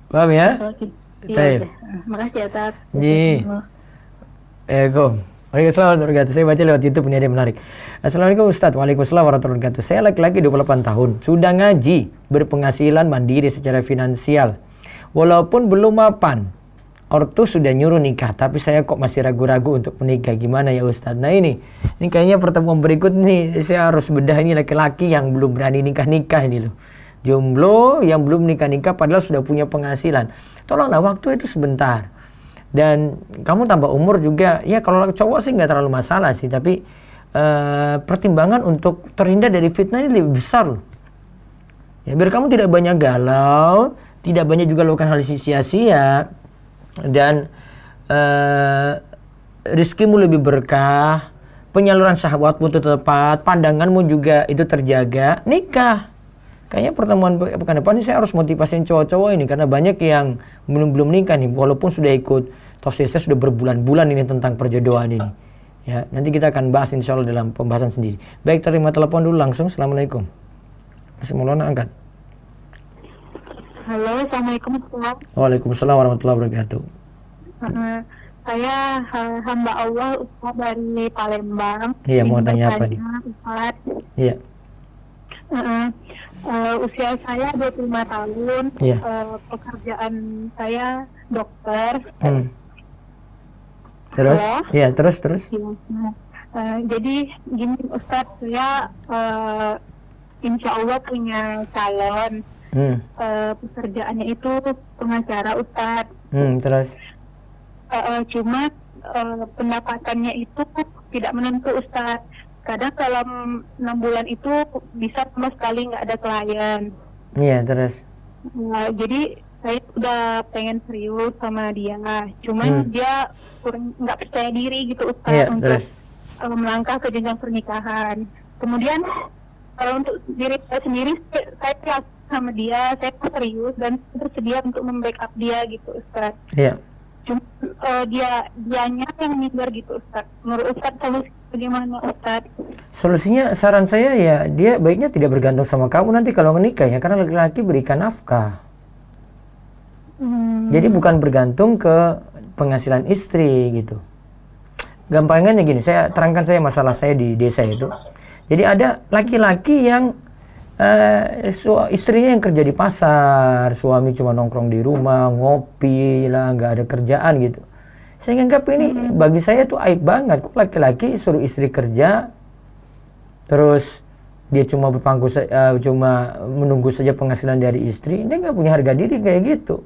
Speaker 1: Paham ya?
Speaker 11: Iya. Makasih ya, Tat.
Speaker 1: Iya. Waalaikumsalam warahmatullahi wabarakatuh. Saya baca lewat YouTube, ini ada yang menarik. Assalamualaikum Ustadz. Waalaikumsalam warahmatullahi wabarakatuh. Saya laki-laki 28 tahun, sudah ngaji, berpenghasilan, mandiri secara finansial. Walaupun belum mapan, ortu sudah nyuruh nikah, tapi saya kok masih ragu-ragu untuk menikah. Gimana ya Ustadz? Nah ini kayaknya pertemuan berikut nih, saya harus bedah ini laki-laki yang belum berani nikah-nikah ini loh. Jomblo yang belum nikah-nikah padahal sudah punya penghasilan. Tolonglah, waktu itu sebentar. Dan kamu tambah umur juga, ya kalau cowok sih nggak terlalu masalah sih, tapi pertimbangan untuk terhindar dari fitnah ini lebih besar loh. Ya, biar kamu tidak banyak galau, tidak banyak juga lakukan hal sia-sia, dan rizkimu lebih berkah, penyaluran syahwatmu itu tepat, pandanganmu juga itu terjaga, nikah. Kayaknya pertemuan pekan depan ini saya harus motivasiin cowok-cowok ini, karena banyak yang belum nikah nih, walaupun sudah ikut tafsir saya sudah berbulan-bulan ini tentang perjodohan ini. Ya, nanti kita akan bahas insya Allah dalam pembahasan sendiri. Baik, terima telepon dulu langsung. Assalamualaikum. Masih Maulana, angkat.
Speaker 12: Halo, Assalamualaikum.
Speaker 1: Waalaikumsalam warahmatullahi wabarakatuh.
Speaker 12: Saya hamba Allah Ustaz dari Palembang.
Speaker 1: Iya, mau tanya apa nih?
Speaker 12: Ustaz.
Speaker 1: Iya.
Speaker 12: Usia saya 25 tahun.
Speaker 1: Iya.
Speaker 12: Pekerjaan saya dokter.
Speaker 1: Terus? Iya, terus.
Speaker 12: Jadi gini Ustaz, saya insya Allah punya calon. Pekerjaannya itu pengacara Ustaz.
Speaker 1: Terus?
Speaker 12: Cuma pendapatannya itu tidak menentu Ustaz. Kadang dalam 6 bulan itu bisa sama sekali nggak ada klien.
Speaker 1: Iya, terus?
Speaker 12: Jadi saya udah pengen serius sama dia, cuman dia kurang nggak percaya diri gitu Ustaz untuk melangkah ke jenjang pernikahan. Kemudian kalau untuk diri saya sendiri, saya sama dia, saya serius dan bersedia untuk membackup dia gitu Ustaz.
Speaker 1: Iya.
Speaker 12: Cuma dianya yang minder gitu Ustaz. Menurut Ustaz solusi bagaimana Ustaz?
Speaker 1: Solusinya saran saya ya dia baiknya tidak bergantung sama kamu nanti kalau menikah ya, karena laki-laki berikan nafkah. Jadi bukan bergantung ke penghasilan istri gitu. Gampangannya gini, saya terangkan saya masalah saya di desa itu. Jadi ada laki-laki yang istrinya yang kerja di pasar, suami cuma nongkrong di rumah, ngopi lah, nggak ada kerjaan gitu. Saya anggap ini bagi saya tuh aib banget. Kok laki-laki suruh istri kerja, terus dia cuma cuma menunggu saja penghasilan dari istri, dia nggak punya harga diri kayak gitu.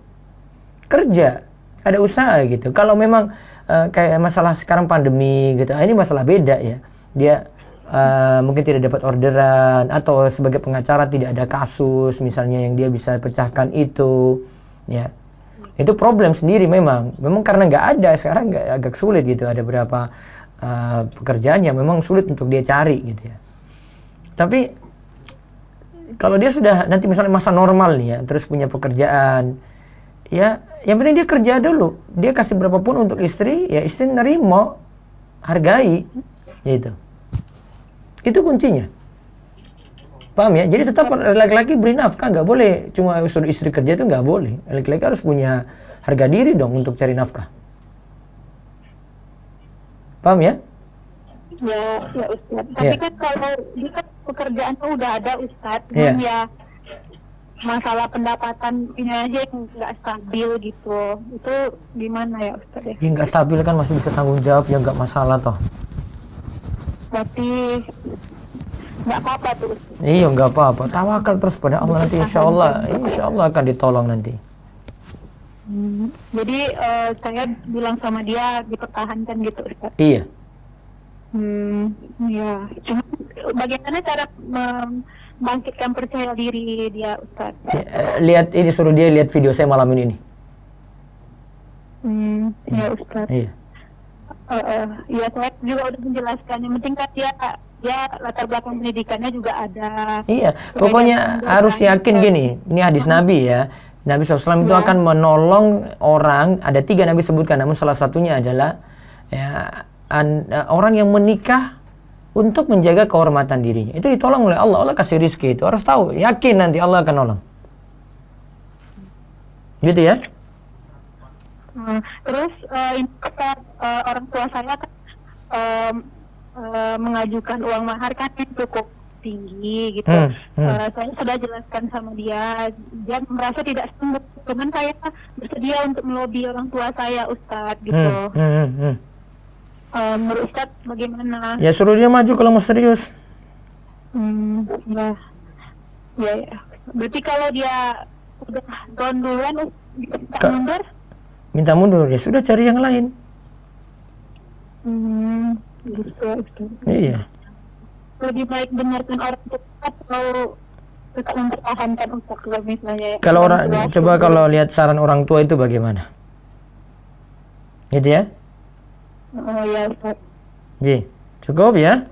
Speaker 1: Kerja, ada usaha gitu. Kalau memang kayak masalah sekarang pandemi gitu, ini masalah beda ya. Dia mungkin tidak dapat orderan atau sebagai pengacara tidak ada kasus misalnya yang dia bisa pecahkan itu, ya. Itu problem sendiri memang karena nggak ada sekarang, nggak, agak sulit gitu. Ada beberapa pekerjaan yang memang sulit untuk dia cari gitu ya. Tapi kalau dia sudah nanti misalnya masa normal nih ya, terus punya pekerjaan, ya yang penting dia kerja dulu. Dia kasih berapapun untuk istri, ya istri nerimo, hargai, gitu. Itu kuncinya. Paham ya? Jadi tetap laki-laki beri nafkah, nggak boleh cuma suruh istri kerja, itu nggak boleh. Laki-laki harus punya harga diri dong untuk cari nafkah. Paham ya?
Speaker 12: Ya Ustaz. Tapi kan kalau dia kan pekerjaannya udah ada Ustaz, cuman ya masalah pendapatannya aja yang nggak stabil gitu. Itu gimana ya Ustaz?
Speaker 1: Ya nggak stabil kan masih bisa tanggung jawab, ya nggak masalah toh.
Speaker 12: Berarti nggak apa-apa tuh.
Speaker 1: Iya, nggak apa-apa. Tawakal terus pada Allah, nanti insya Allah akan ditolong nanti.
Speaker 12: Jadi saya bilang sama dia dipertahankan gitu, Ustaz.
Speaker 1: Iya.
Speaker 12: Ya. Cuma bagaimana cara membangkitkan percaya diri dia, Ustaz?
Speaker 1: Lihat ini, suruh dia lihat video saya malam ini.
Speaker 12: Ya Ustaz.
Speaker 1: Iya.
Speaker 12: Ya saya juga udah menjelaskan. Yang penting kan dia latar belakang pendidikannya juga ada.
Speaker 1: Iya, pokoknya harus yakin gini. Ini hadis Nabi ya. Nabi SAW itu akan menolong orang. Ada 3 Nabi sebutkan, namun salah satunya adalah ya, orang yang menikah untuk menjaga kehormatan dirinya. Itu ditolong oleh Allah. Allah kasih rizki itu. Harus tahu, yakin nanti Allah akan nolong. Gitu ya.
Speaker 12: Terus orang tua saya kan mengajukan uang mahar kan yang cukup tinggi gitu. Saya sudah jelaskan sama dia merasa tidak sanggup. Cuman saya bersedia untuk melobi orang tua saya, Ustadz gitu. Menurut Ustadz bagaimana?
Speaker 1: Ya suruh dia maju kalau mau serius.
Speaker 12: Ya. Berarti kalau dia udah down duluan, mundur?
Speaker 1: Minta mundur, ya sudah cari yang lain. Iya.
Speaker 12: Lebih baik dengarkan orang tua atau tetap mempertahankan untuk kalau misalnya.
Speaker 1: Kalau kalau lihat saran orang tua itu bagaimana? Gitu ya?
Speaker 12: Oh ya, Ustaz.
Speaker 1: Ji, cukup ya?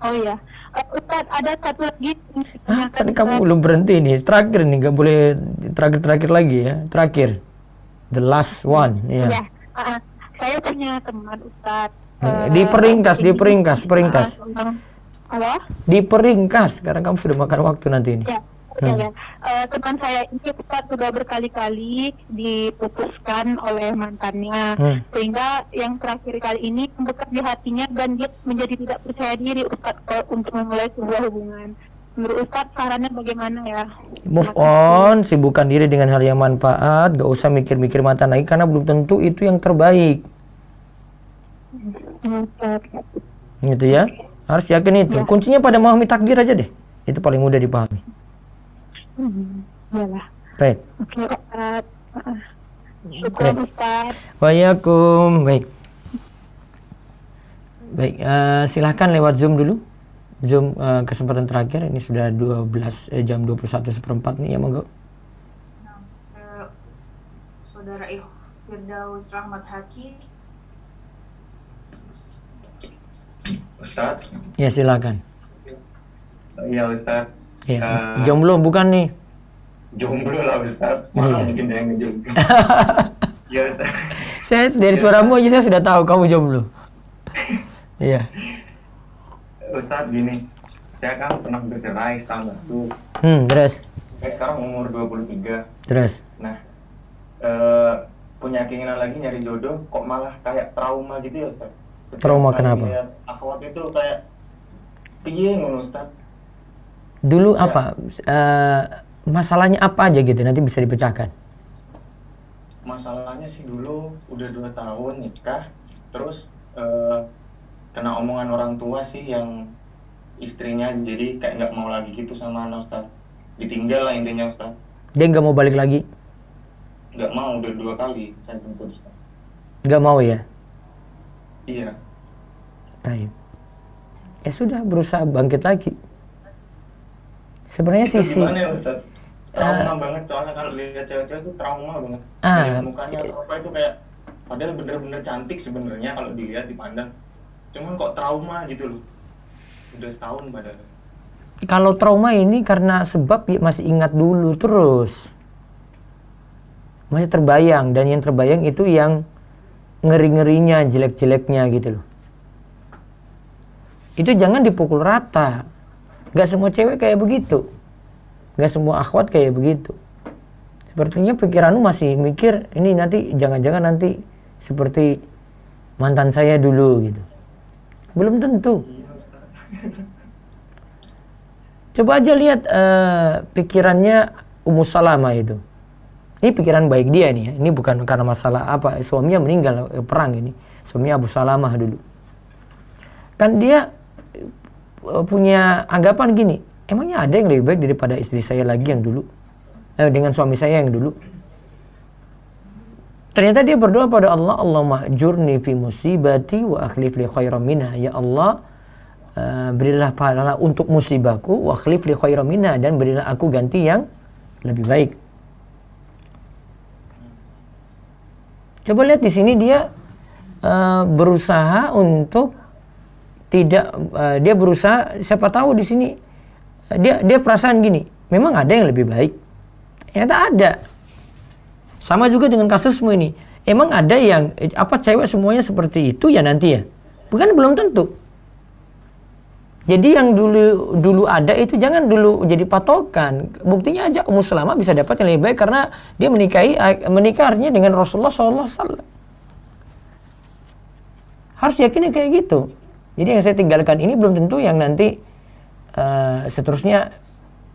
Speaker 12: Oh ya. Ustaz, ada satu lagi.
Speaker 1: Kan kamu belum berhenti nih. Terakhir nih, nggak boleh terakhir lagi ya. Terakhir, the last one. Ya.
Speaker 12: Saya punya teman, Ustaz.
Speaker 1: Diperingkas.
Speaker 12: Halo?
Speaker 1: Diperingkas, karena kamu sudah makan waktu nanti ini.
Speaker 12: Ya. Teman saya ini Ustaz sudah berkali-kali diputuskan oleh mantannya, sehingga yang terakhir kali ini membekas di hatinya dan dia menjadi tidak percaya diri Ustaz untuk memulai sebuah hubungan. Menurut Ustaz sarannya bagaimana ya?
Speaker 1: Move on, sibukkan diri dengan hal yang manfaat, gak usah mikir-mikir mantan lagi karena belum tentu itu yang terbaik. Gitu ya, harus yakin itu. Kuncinya pada memahami takdir aja deh, itu paling mudah dipahami.
Speaker 12: Iyalah.
Speaker 1: Baik.
Speaker 12: Oke, Ustaz. Syukur, Ustaz.
Speaker 1: Waalaikumsalam. Baik, silahkan lewat Zoom dulu. Zoom kesempatan terakhir, ini sudah jam 21:04 nih ya, monggo.
Speaker 4: Saudara Firdaus Rahmat Haki.
Speaker 13: Ustaz.
Speaker 1: Ya, silakan.
Speaker 13: Iya, Ustaz.
Speaker 1: Ya, jomblo bukan nih?
Speaker 13: Jomblo lah, Ustaz. Mana mungkin dia yang ngejomblo. Iya, Ustaz.
Speaker 1: Saya dari suaramu aja saya sudah tahu kamu jomblo. Iya.
Speaker 13: Ustaz, gini, saya kan pernah bercerai setahun lalu.
Speaker 1: Terus?
Speaker 13: Saya sekarang umur 23.
Speaker 1: Terus?
Speaker 13: Nah, punya keinginan lagi nyari jodoh, kok malah kayak trauma gitu ya, Ustaz?
Speaker 1: Trauma kenapa?
Speaker 13: Akhwat itu kayak piye ngono, Ustaz?
Speaker 1: Dulu apa? Masalahnya apa aja gitu, nanti bisa dipecahkan.
Speaker 13: Masalahnya sih dulu udah 2 tahun nikah, terus kena omongan orang tua sih yang istrinya jadi kayak nggak mau lagi gitu sama anak, Ustaz. Ditinggal lah intinya, Ustaz.
Speaker 1: Dia nggak mau balik lagi?
Speaker 13: Nggak mau, udah 2 kali saya jemput, Ustaz.
Speaker 1: Nggak mau ya?
Speaker 13: Iya.
Speaker 1: Baik. Ya sudah, berusaha bangkit lagi. Sebenarnya sisi
Speaker 13: gimana ya, Ustaz? Trauma banget soalnya kalau lihat cewek-cewek itu trauma banget. Mukanya apa itu kayak padahal bener-bener cantik sebenarnya kalau dilihat dipandang. Cuman kok trauma gitu loh. Udah setahun padahal.
Speaker 1: Kalau trauma ini karena sebab masih ingat dulu terus. Masih terbayang, dan yang terbayang itu yang ngeri-ngerinya, jelek-jeleknya gitu loh. Itu jangan dipukul rata. Gak semua cewek kayak begitu. Gak semua akhwat kayak begitu. Sepertinya pikiranmu masih mikir, ini nanti jangan-jangan nanti seperti mantan saya dulu gitu. Belum tentu. Coba aja lihat pikirannya Ummu Salamah itu. Ini pikiran baik dia nih ya. Ini bukan karena masalah apa, suaminya meninggal perang ini. Suaminya Abu Salamah dulu. Kan dia punya anggapan gini, emangnya ada yang lebih baik daripada istri saya lagi yang dulu, dengan suami saya yang dulu. Ternyata dia berdoa pada Allah, Allahumma ajurni fi musibati wa akhlif li khairan minha. Ya Allah, berilah pahala untuk musibahku, wa akhlif li khairan minha, dan berilah aku ganti yang lebih baik. Coba lihat di sini dia berusaha untuk tidak, dia berusaha, siapa tahu di sini dia perasaan gini, memang ada yang lebih baik. Ternyata ada. Sama juga dengan kasusmu ini. Emang ada yang apa cewek semuanya seperti itu ya nanti ya? Bukan, belum tentu. Jadi yang dulu ada itu jangan dulu jadi patokan. Buktinya aja Ummu Salamah bisa dapat yang lebih baik karena dia menikahnya dengan Rasulullah SAW. Harus yakin kayak gitu. Jadi yang saya tinggalkan ini belum tentu yang nanti seterusnya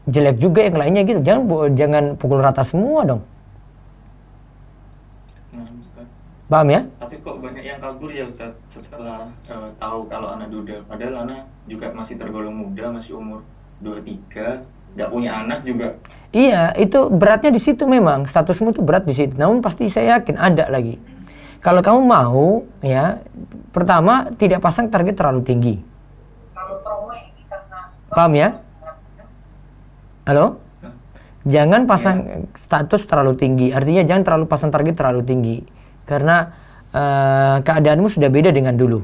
Speaker 1: jelek juga yang lainnya gitu. Jangan pukul rata semua dong. Paham ya?
Speaker 13: Tapi kok banyak yang kabur ya Ustaz setelah tahu kalau anak duda. Padahal anak juga masih tergolong muda, masih umur 23, nggak punya anak juga.
Speaker 1: Iya, itu beratnya di situ memang. Statusmu itu berat di situ. Namun pasti saya yakin ada lagi. Kalau kamu mau, ya, pertama tidak pasang target terlalu tinggi. Paham ya? Halo? Jangan pasang status terlalu tinggi. Artinya jangan terlalu pasang target terlalu tinggi. Karena keadaanmu sudah beda dengan dulu.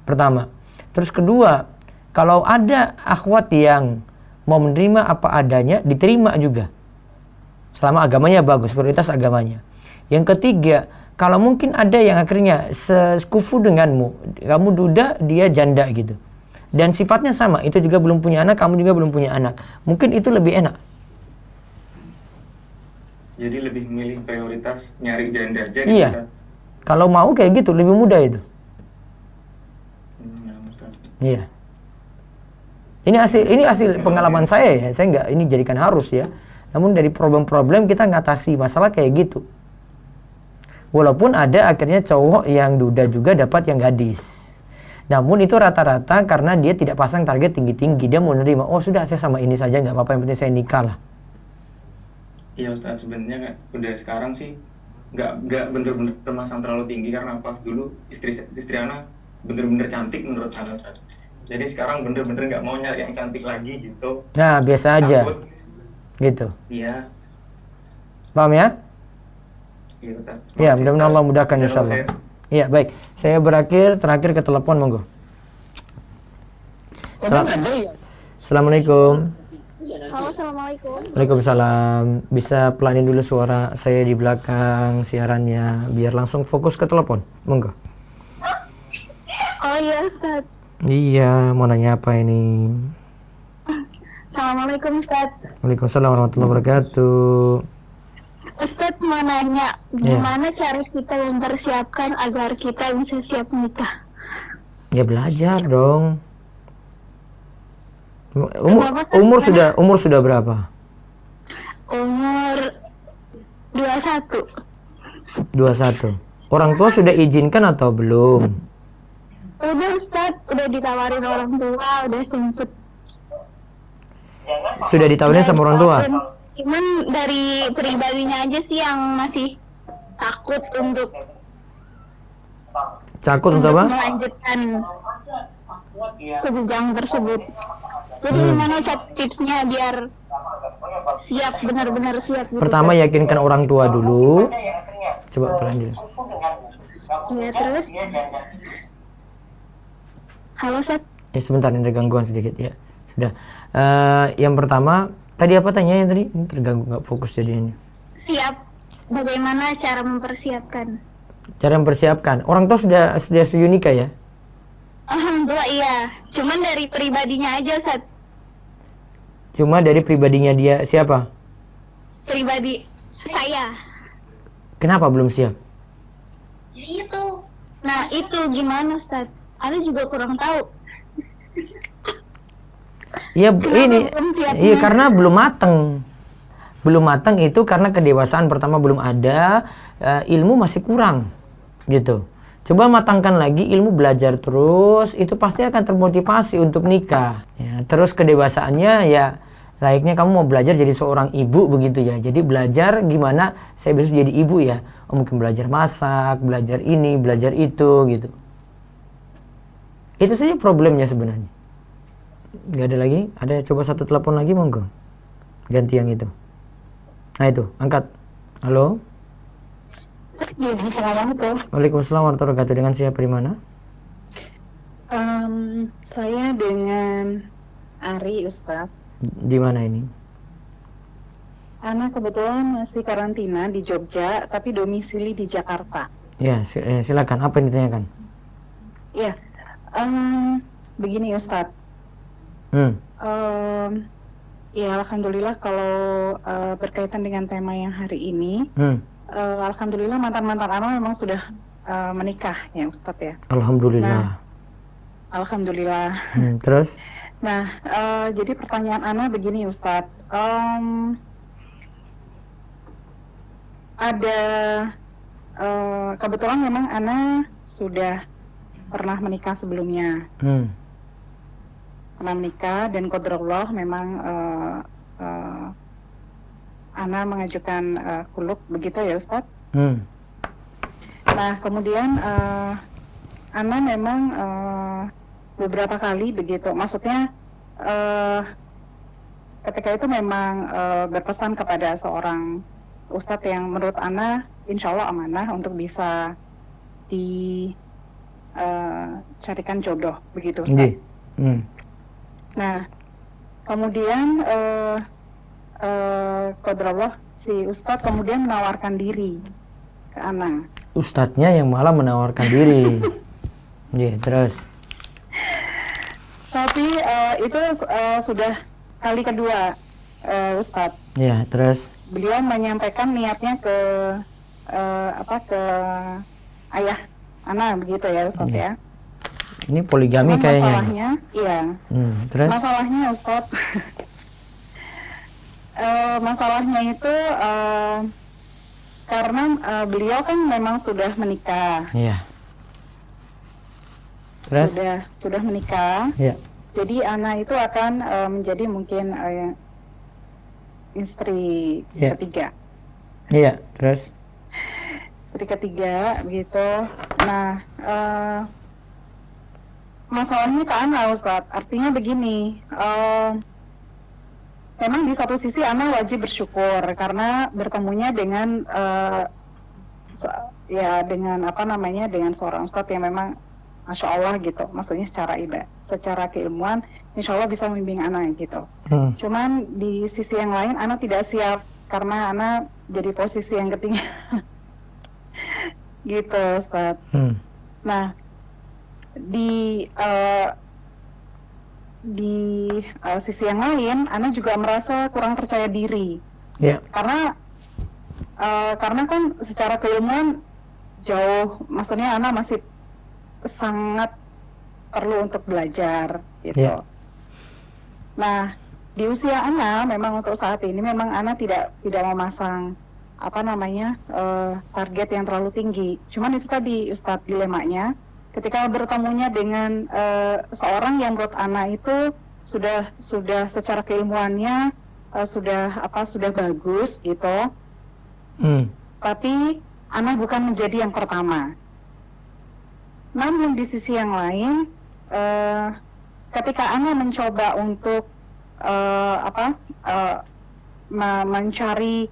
Speaker 1: Pertama. Terus kedua, kalau ada akhwat yang mau menerima apa adanya, diterima juga. Selama agamanya bagus, prioritas agamanya. Yang ketiga, kalau mungkin ada yang akhirnya sekufu denganmu, kamu duda, dia janda gitu. Dan sifatnya sama, itu juga belum punya anak, kamu juga belum punya anak. Mungkin itu lebih enak.
Speaker 13: Jadi lebih milih prioritas nyari janda aja.
Speaker 1: Iya. Gitu. Kalau mau kayak gitu lebih mudah itu. Iya. Ini hasil pengalaman saya ya. Saya nggak ini jadikan harus ya. Namun dari problem-problem kita ngatasi masalah kayak gitu. Walaupun ada akhirnya cowok yang duda juga dapat yang gadis. Namun itu rata-rata karena dia tidak pasang target tinggi-tinggi. Dia mau nerima, oh sudah saya sama ini saja nggak apa-apa, yang penting saya nikah lah.
Speaker 13: Iya Ustaz, sebenarnya kan udah sekarang sih nggak bener-bener masang terlalu tinggi karena apa? Dulu istri Ana bener-bener cantik menurut Ana Ustaz. Jadi sekarang bener-bener nggak mau nyari yang cantik lagi gitu.
Speaker 1: Nah biasa aja. Takut. Gitu.
Speaker 13: Iya.
Speaker 1: Paham ya?
Speaker 13: Iya Ustaz.
Speaker 1: Iya, mudah-mudahan Allah mudahkan insyaallah. Iya baik. Saya terakhir ke telepon monggo. Assalamualaikum.
Speaker 12: Halo, assalamualaikum.
Speaker 1: Waalaikumsalam. Bisa pelanin dulu suara saya di belakang siarannya biar langsung fokus ke telepon. Monggo.
Speaker 12: Oh iya, Ustaz.
Speaker 1: Iya, mau nanya apa ini?
Speaker 12: Assalamualaikum, Ustaz.
Speaker 1: Waalaikumsalam warahmatullahi wabarakatuh.
Speaker 12: Ustaz mau nanya, gimana cara kita mempersiapkan agar kita bisa siap nikah?
Speaker 1: Ya belajar dong. Umur sudah berapa?
Speaker 12: Umur 21.
Speaker 1: 21. Orang tua sudah izinkan atau belum?
Speaker 12: Udah Ustaz, udah ditawarin orang tua, udah sempet.
Speaker 1: Sudah ditawarin sama orang tua?
Speaker 12: Cuman dari pribadinya aja sih yang masih takut untuk
Speaker 1: apa?
Speaker 12: Melanjutkan ke jenjang tersebut. Jadi gimana tipsnya biar siap, benar-benar siap gitu?
Speaker 1: Pertama yakinkan orang tua dulu. Coba pelan.
Speaker 12: Ya terus. Halo Seth.
Speaker 1: Sebentar, ada gangguan sedikit ya. Sudah. Yang pertama, tadi apa tanyanya tadi? Ini terganggu, nggak fokus jadinya.
Speaker 12: Siap. Bagaimana cara mempersiapkan?
Speaker 1: Cara mempersiapkan. Orang tua sudah setuju nikah ya?
Speaker 12: Alhamdulillah iya. Cuman dari pribadinya aja, Seth.
Speaker 1: Cuma dari pribadinya dia siapa?
Speaker 12: Pribadi saya.
Speaker 1: Kenapa belum siap?
Speaker 12: Ya itu. Nah itu gimana, Seth? Ada juga kurang tahu.
Speaker 1: Ya ini, iya karena belum matang. Belum matang itu karena kedewasaan pertama belum ada, ilmu masih kurang, gitu. Coba matangkan lagi ilmu, belajar terus, itu pasti akan termotivasi untuk nikah. Ya, terus kedewasaannya ya layaknya kamu mau belajar jadi seorang ibu begitu ya. Jadi belajar gimana saya bisa jadi ibu ya. Mungkin belajar masak, belajar ini, belajar itu gitu. Itu saja problemnya sebenarnya. Gak ada lagi? Ada coba satu telepon lagi monggo. Ganti yang itu. Nah itu, angkat. Halo? Waalaikumsalam warahmatullahi wabarakatuh. Dengan siapa di mana?
Speaker 12: Saya dengan Ari, Ustadz.
Speaker 1: Di mana ini?
Speaker 12: Anak kebetulan masih karantina di Jogja, tapi domisili di Jakarta.
Speaker 1: Ya, silakan. Apa yang ditanyakan?
Speaker 12: Ya, begini Ustadz. Ya, alhamdulillah kalau berkaitan dengan tema yang hari ini. Alhamdulillah mantan-mantan Ana memang sudah menikah ya Ustadz ya.
Speaker 1: Alhamdulillah.
Speaker 12: Nah, alhamdulillah.
Speaker 1: Terus?
Speaker 12: Nah, jadi pertanyaan Ana begini Ustadz. Ada kebetulan memang Ana sudah pernah menikah sebelumnya. Pernah menikah dan qadarullah memang Ana mengajukan khuluk begitu ya Ustadz. Nah kemudian Ana memang beberapa kali begitu, maksudnya ketika itu memang berpesan kepada seorang Ustadz yang menurut Ana insya Allah amanah untuk bisa dicarikan jodoh begitu Ustadz. Nah kemudian qadarullah si Ustadz kemudian menawarkan diri ke Ana.
Speaker 1: Ustadznya yang malah menawarkan diri. Terus?
Speaker 12: Tapi itu sudah kali kedua Ustadz.
Speaker 1: Ya, terus?
Speaker 12: Beliau menyampaikan niatnya ke ke ayah Ana begitu ya Ustadz ya.
Speaker 1: Ini poligami kayaknya.
Speaker 12: Masalahnya, iya.
Speaker 1: Terus?
Speaker 12: Masalahnya Ustadz. Masalahnya itu karena beliau kan memang sudah menikah.
Speaker 1: Iya. Terus?
Speaker 12: Sudah menikah.
Speaker 1: Iya.
Speaker 12: Jadi Ana itu akan menjadi mungkin istri ketiga.
Speaker 1: Iya. Terus?
Speaker 12: Istri ketiga begitu. Nah, masalahnya ke Ana Ustadz. Artinya begini. Memang di satu sisi Ana wajib bersyukur karena bertemunya dengan dengan seorang ustadz yang memang masya Allah gitu, maksudnya secara keilmuan insya Allah bisa membimbing Ana gitu. Cuman di sisi yang lain Ana tidak siap karena Ana jadi posisi yang ketiga gitu Ustadz. Nah di sisi yang lain, Ana juga merasa kurang percaya diri, karena kan secara keilmuan jauh, maksudnya Ana masih sangat perlu untuk belajar, gitu. Nah, di usia Ana, memang untuk saat ini, memang Ana tidak memasang target yang terlalu tinggi. Cuman itu tadi Ustadz dilemanya. Ketika bertemunya dengan seorang yang menurut Ana itu sudah secara keilmuannya sudah bagus gitu, tapi Ana bukan menjadi yang pertama. Namun di sisi yang lain, ketika Ana mencoba untuk mencari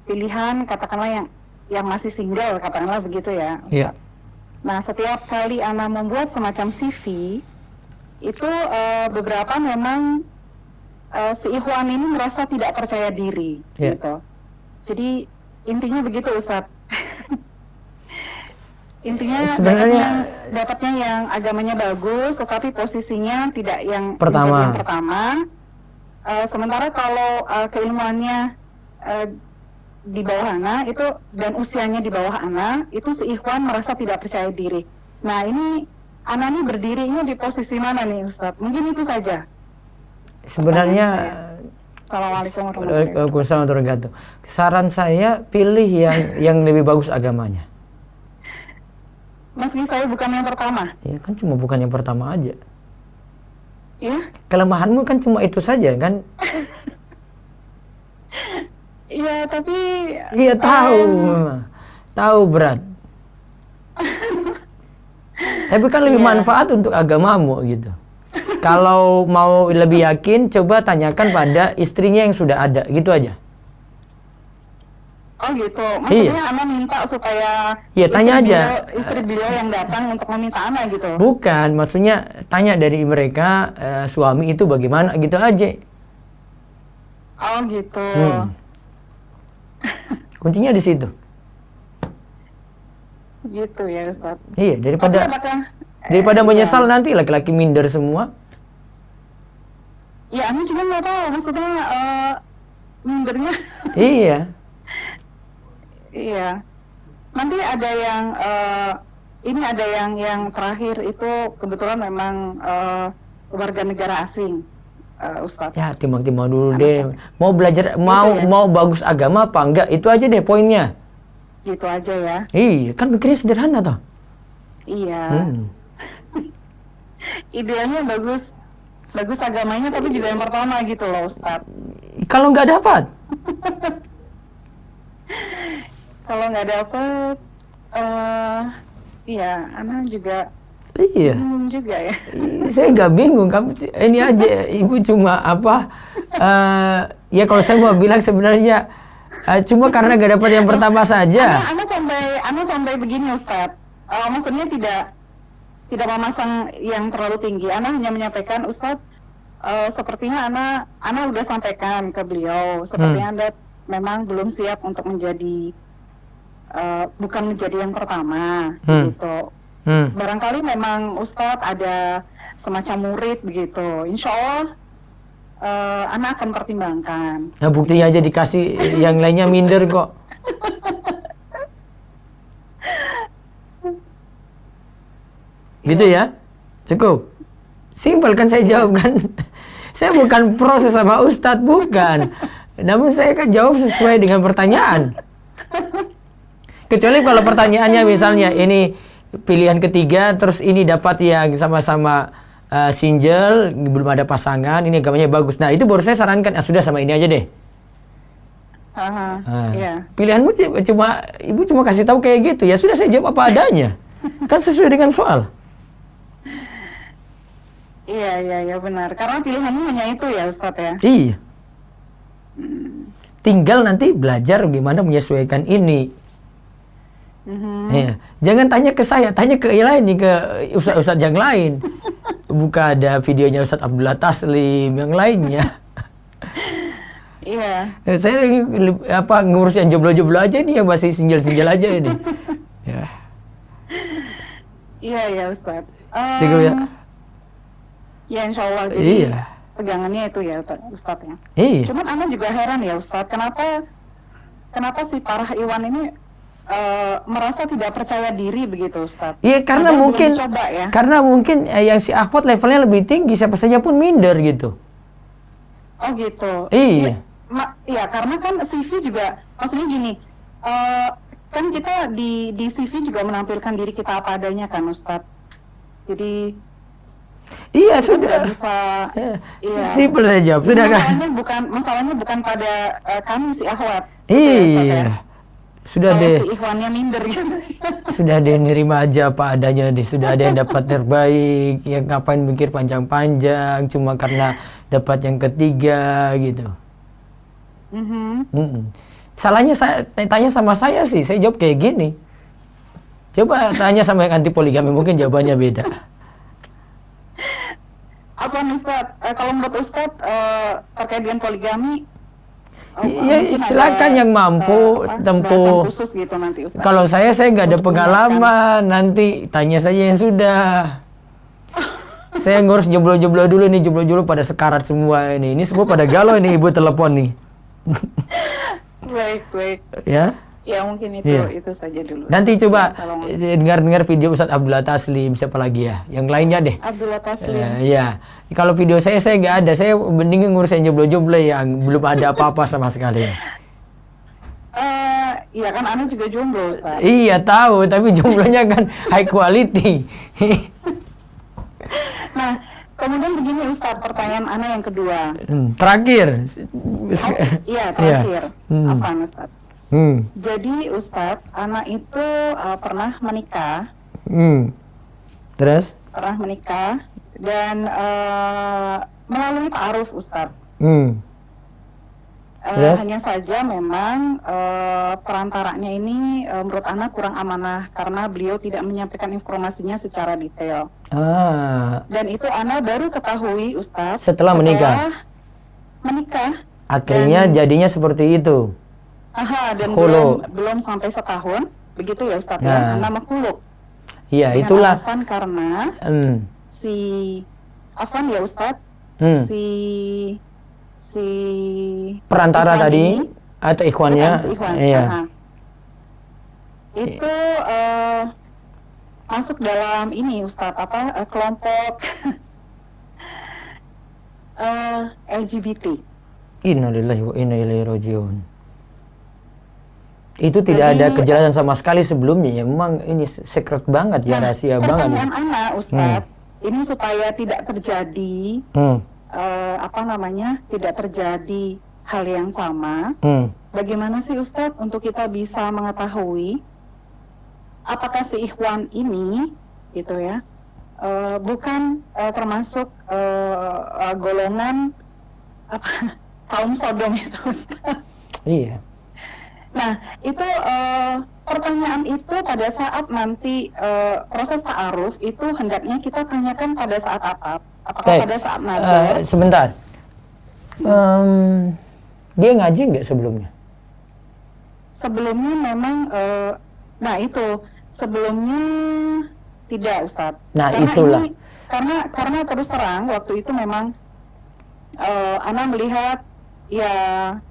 Speaker 12: pilihan, katakanlah yang masih single, katakanlah begitu ya. Nah, setiap kali Ana membuat semacam CV, itu beberapa memang si Ikhwan ini merasa tidak percaya diri, gitu. Jadi intinya begitu, Ustadz. Intinya dapatnya yang agamanya bagus, tetapi posisinya tidak yang menjadi yang pertama. Sementara kalau keilmuannya di bawah Ana itu dan usianya di bawah Ana itu si Ikhwan merasa tidak percaya diri. Nah ini Ana ini berdirinya di posisi mana nih Ustadz? Mungkin itu saja.
Speaker 1: Sebenarnya
Speaker 12: Assalamualaikum warahmatullahi
Speaker 1: wabarakatuh. Saran saya pilih yang lebih bagus agamanya.
Speaker 12: Meski saya bukan yang pertama.
Speaker 1: Ya kan cuma bukan yang pertama aja.
Speaker 12: Iya.
Speaker 1: Kelemahanmu kan cuma itu saja kan?
Speaker 12: Iya, tapi...
Speaker 1: Iya tahu, tahu berat. Tapi kan lebih manfaat untuk agamamu gitu. Kalau mau lebih yakin, coba tanyakan pada istrinya yang sudah ada, gitu aja.
Speaker 12: Oh gitu, maksudnya Ana minta supaya
Speaker 1: tanya aja.
Speaker 12: Istri beliau yang datang untuk meminta Ana gitu?
Speaker 1: Bukan, maksudnya tanya dari mereka, suami itu bagaimana, gitu aja.
Speaker 12: Oh gitu.
Speaker 1: Kuncinya di situ.
Speaker 12: Gitu ya Ustaz.
Speaker 1: Iya, daripada menyesal nanti laki-laki minder semua.
Speaker 12: Ya, Ana juga nggak tahu, maksudnya mindernya.
Speaker 1: Iya.
Speaker 12: Iya. Nanti ada yang ini ada yang terakhir itu kebetulan memang warga negara asing, Ustadz.
Speaker 1: Ya, timbang-timbang dulu deh. Mau belajar, mau bagus agama apa enggak? Itu aja deh poinnya.
Speaker 12: Gitu aja ya.
Speaker 1: Iya, kan mikirnya sederhana toh.
Speaker 12: Iya. Idealnya bagus agamanya tapi juga yang pertama gitu loh, Ustadz.
Speaker 1: Kalau nggak dapat?
Speaker 12: Kalau nggak dapet, iya, Ana juga
Speaker 1: bingung
Speaker 12: juga ya.
Speaker 1: Saya nggak bingung, kamu ini aja, ibu cuma apa? Ya kalau saya mau bilang sebenarnya cuma karena nggak dapat yang pertama saja.
Speaker 12: Ana sampai begini Ustadz, maksudnya tidak memasang yang terlalu tinggi. Ana hanya menyampaikan Ustadz, sepertinya Ana udah sampaikan ke beliau, sepertinya Anda memang belum siap untuk menjadi bukan menjadi yang pertama gitu. Barangkali memang Ustadz ada semacam murid begitu. Insya Allah Ana akan pertimbangkan.
Speaker 1: Nah, buktinya aja dikasih yang lainnya minder kok. Gitu ya? Cukup. Simpel kan saya jawab kan. Saya bukan proses sama Ustadz, bukan. Namun saya kan jawab sesuai dengan pertanyaan. Kecuali kalau pertanyaannya misalnya ini pilihan ketiga, terus ini dapat yang sama-sama single, belum ada pasangan, ini agamanya bagus. Nah itu baru saya sarankan, sudah sama ini aja deh.
Speaker 12: Iya.
Speaker 1: Pilihanmu ibu cuma kasih tahu kayak gitu, ya sudah saya jawab apa adanya. Kan sesuai dengan soal.
Speaker 12: Iya benar. Karena pilihanmu hanya itu ya Ustadz ya.
Speaker 1: Iya. Tinggal nanti belajar gimana menyesuaikan ini. Ya. Jangan tanya ke saya, tanya ke yang lain nih, ke ustadz yang lain. Buka ada videonya Ustadz Abdullah Taslim yang lainnya.
Speaker 12: Iya.
Speaker 1: Saya ngurus yang jomblo-jomblo aja nih, yang masih single-single aja ini. Ya.
Speaker 12: Iya Ustadz.
Speaker 1: Cukup ya.
Speaker 12: Ya insya Allah. Jadi pegangannya itu ya Ustadz ya.
Speaker 1: Iya.
Speaker 12: Cuman Ana juga heran ya Ustadz, kenapa si Farah Iwan ini merasa tidak percaya diri begitu Ustadz?
Speaker 1: Iya karena mungkin yang si Akhwat levelnya lebih tinggi, siapa saja pun minder gitu.
Speaker 12: Oh gitu.
Speaker 1: Iya.
Speaker 12: Iya karena kan CV juga maksudnya gini, kan kita di CV juga menampilkan diri kita apa adanya kan Ustadz. Jadi
Speaker 1: iya sudah
Speaker 12: bisa.
Speaker 1: Simpel aja jawab. Sudah kan?
Speaker 12: Masalahnya bukan pada kami si Akhwat.
Speaker 1: Iya. Sudah deh.
Speaker 12: Si Ikhwannya minder gitu.
Speaker 1: Sudah deh, nerima aja apa adanya deh. Sudah ada yang dapat terbaik. Ya ngapain mikir panjang-panjang cuma karena dapat yang ketiga gitu. Salahnya saya tanya sama saya sih. Saya jawab kayak gini. Coba tanya sama yang anti poligami, mungkin jawabannya beda.
Speaker 12: Apa Ustadz? Kalau menurut Ustadz terkait dengan poligami?
Speaker 1: Iya, silakan yang mampu tempuh.
Speaker 12: Khusus gitu nanti, Ustaz.
Speaker 1: Kalau saya nggak ada pengalaman, nanti tanya saja yang sudah. Saya ngurus jomblo-jomblo dulu nih, jomblo-jomblo pada sekarat semua ini. Ini semua pada galau nih, ibu telepon nih.
Speaker 12: Baik.
Speaker 1: Ya?
Speaker 12: Ya mungkin itu saja dulu.
Speaker 1: Nanti coba dengar video Ustadz Abdullah Taslim, siapa lagi ya? Yang lainnya deh.
Speaker 12: Abdullah Taslim.
Speaker 1: Ya. Kalau video saya nggak ada. Saya mending ngurus yang jomblo-jomblo yang belum ada apa-apa sama sekali.
Speaker 12: Iya kan, Ana juga jomblo, Ustaz.
Speaker 1: Iya tahu, tapi jomblonya kan high quality.
Speaker 12: Nah, kemudian begini Ustaz, pertanyaan Ana yang kedua.
Speaker 1: Terakhir.
Speaker 12: Iya, terakhir. Apa Ustaz? Jadi Ustaz, Ana itu pernah menikah.
Speaker 1: Terus?
Speaker 12: Pernah menikah dan melalui ta'aruf Ustaz. Hanya saja memang perantaranya ini menurut Ana kurang amanah karena beliau tidak menyampaikan informasinya secara detail. Dan itu Ana baru ketahui Ustaz
Speaker 1: setelah menikah. Akhirnya jadinya seperti itu.
Speaker 12: Dan belum sampai setahun, begitu ya Ustaz ya. Ana makhluk.
Speaker 1: Iya, itulah.
Speaker 12: Alasan karena si Afwan ya Ustaz, si
Speaker 1: perantara tadi atau ikhwannya,
Speaker 12: iya. Itu masuk dalam ini Ustaz kelompok LGBT.
Speaker 1: Innalillahi wa inna ilaihi rajiun. Itu tidak ada kejelasan sama sekali sebelumnya ya. Memang ini secret banget ya, rahasia banget.
Speaker 12: Pertanyaan Ana Ustaz, ini supaya tidak terjadi tidak terjadi hal yang sama. Bagaimana sih Ustadz untuk kita bisa mengetahui apakah si ikhwan ini gitu ya bukan termasuk golongan kaum Sodom itu Ustadz? Iya. Nah itu pertanyaan itu pada saat nanti proses ta'aruf itu hendaknya kita tanyakan pada saat apa? Apakah pada saat nazar?
Speaker 1: Sebentar. Dia ngaji nggak sebelumnya?
Speaker 12: Sebelumnya memang, sebelumnya tidak Ustadz.
Speaker 1: Nah karena itulah.
Speaker 12: Karena terus terang waktu itu memang Ana melihat ya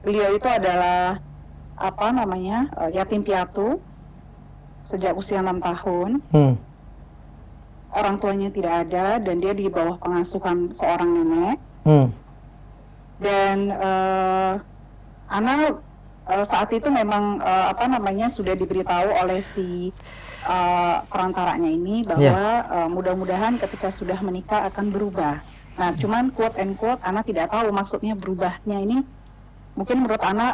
Speaker 12: beliau itu adalah yatim piatu sejak usia 6 tahun. Orang tuanya tidak ada dan dia di bawah pengasuhan seorang nenek. Dan Ana saat itu memang sudah diberitahu oleh si perantaranya ini bahwa mudah-mudahan ketika sudah menikah akan berubah. Nah, cuman quote and quote Ana tidak tahu maksudnya berubahnya ini. Mungkin menurut Ana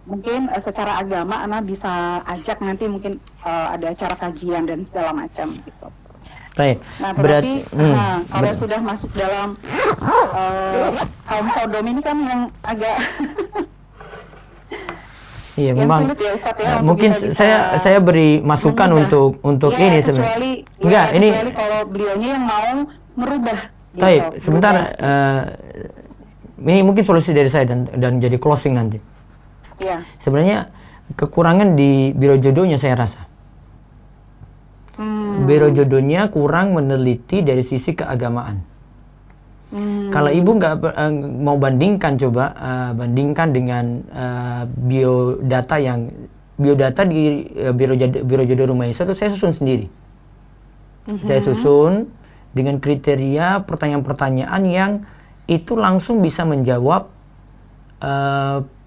Speaker 12: mungkin secara agama Ana bisa ajak nanti mungkin ada acara kajian dan segala macam gitu. Nah berarti kalau sudah masuk dalam kaum Sodom ini kan yang agak
Speaker 1: iya memang sulit ya, Ustaz, ya, mungkin saya beri masukan untuk
Speaker 12: ya,
Speaker 1: ini sebenarnya. Kecuali
Speaker 12: kalau beliaunya yang mau merubah.
Speaker 1: Sebentar, ini mungkin solusi dari saya dan jadi closing nanti.
Speaker 12: Ya.
Speaker 1: Sebenarnya kekurangan di biro jodohnya saya rasa. Biro jodohnya kurang meneliti dari sisi keagamaan. Kalau ibu nggak mau bandingkan, coba bandingkan dengan biodata di biro jodoh Rumah Isa itu saya susun sendiri. Saya susun dengan kriteria pertanyaan-pertanyaan yang itu langsung bisa menjawab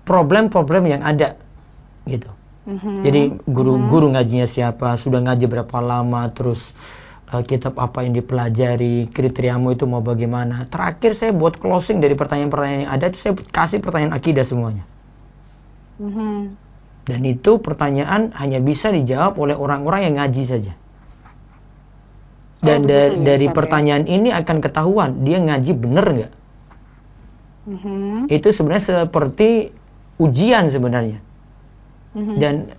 Speaker 1: problem-problem yang ada, gitu. Jadi guru ngajinya siapa, sudah ngaji berapa lama, terus kitab apa yang dipelajari, kriteriamu itu mau bagaimana. Terakhir saya buat closing dari pertanyaan-pertanyaan yang ada, itu saya kasih pertanyaan akidah semuanya. Dan itu pertanyaan hanya bisa dijawab oleh orang-orang yang ngaji saja. Dan dari pertanyaan ini akan ketahuan dia ngaji bener nggak. Itu sebenarnya seperti ujian sebenarnya.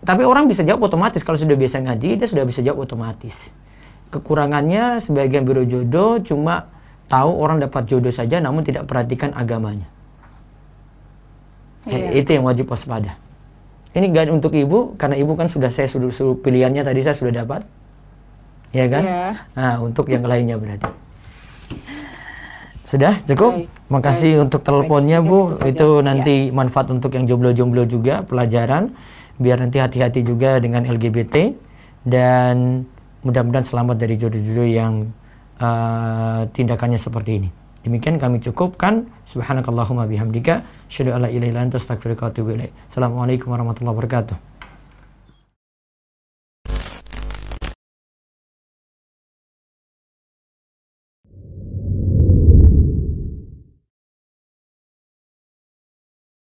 Speaker 1: Tapi orang bisa jawab otomatis. Kalau sudah biasa ngaji, dia sudah bisa jawab otomatis. Kekurangannya sebagian biro jodoh cuma tahu orang dapat jodoh saja, namun tidak perhatikan agamanya. Itu yang wajib waspada. Ini guide untuk ibu, karena ibu kan sudah pilihannya tadi saya sudah dapat, ya kan? Nah, untuk yang lainnya berarti. Sudah cukup. Makasih untuk teleponnya Bu. Itu nanti manfaat untuk yang jomblo-jomblo juga, pelajaran. Biar nanti hati-hati juga dengan LGBT, dan mudah-mudahan selamat dari jodoh-jodoh yang tindakannya seperti ini. Demikian kami cukupkan. Subhanakallahumma bihamdika, asyhadu an la ilaha illa anta, astaghfiruka wa atubu ilaik. Assalamualaikum warahmatullahi wabarakatuh.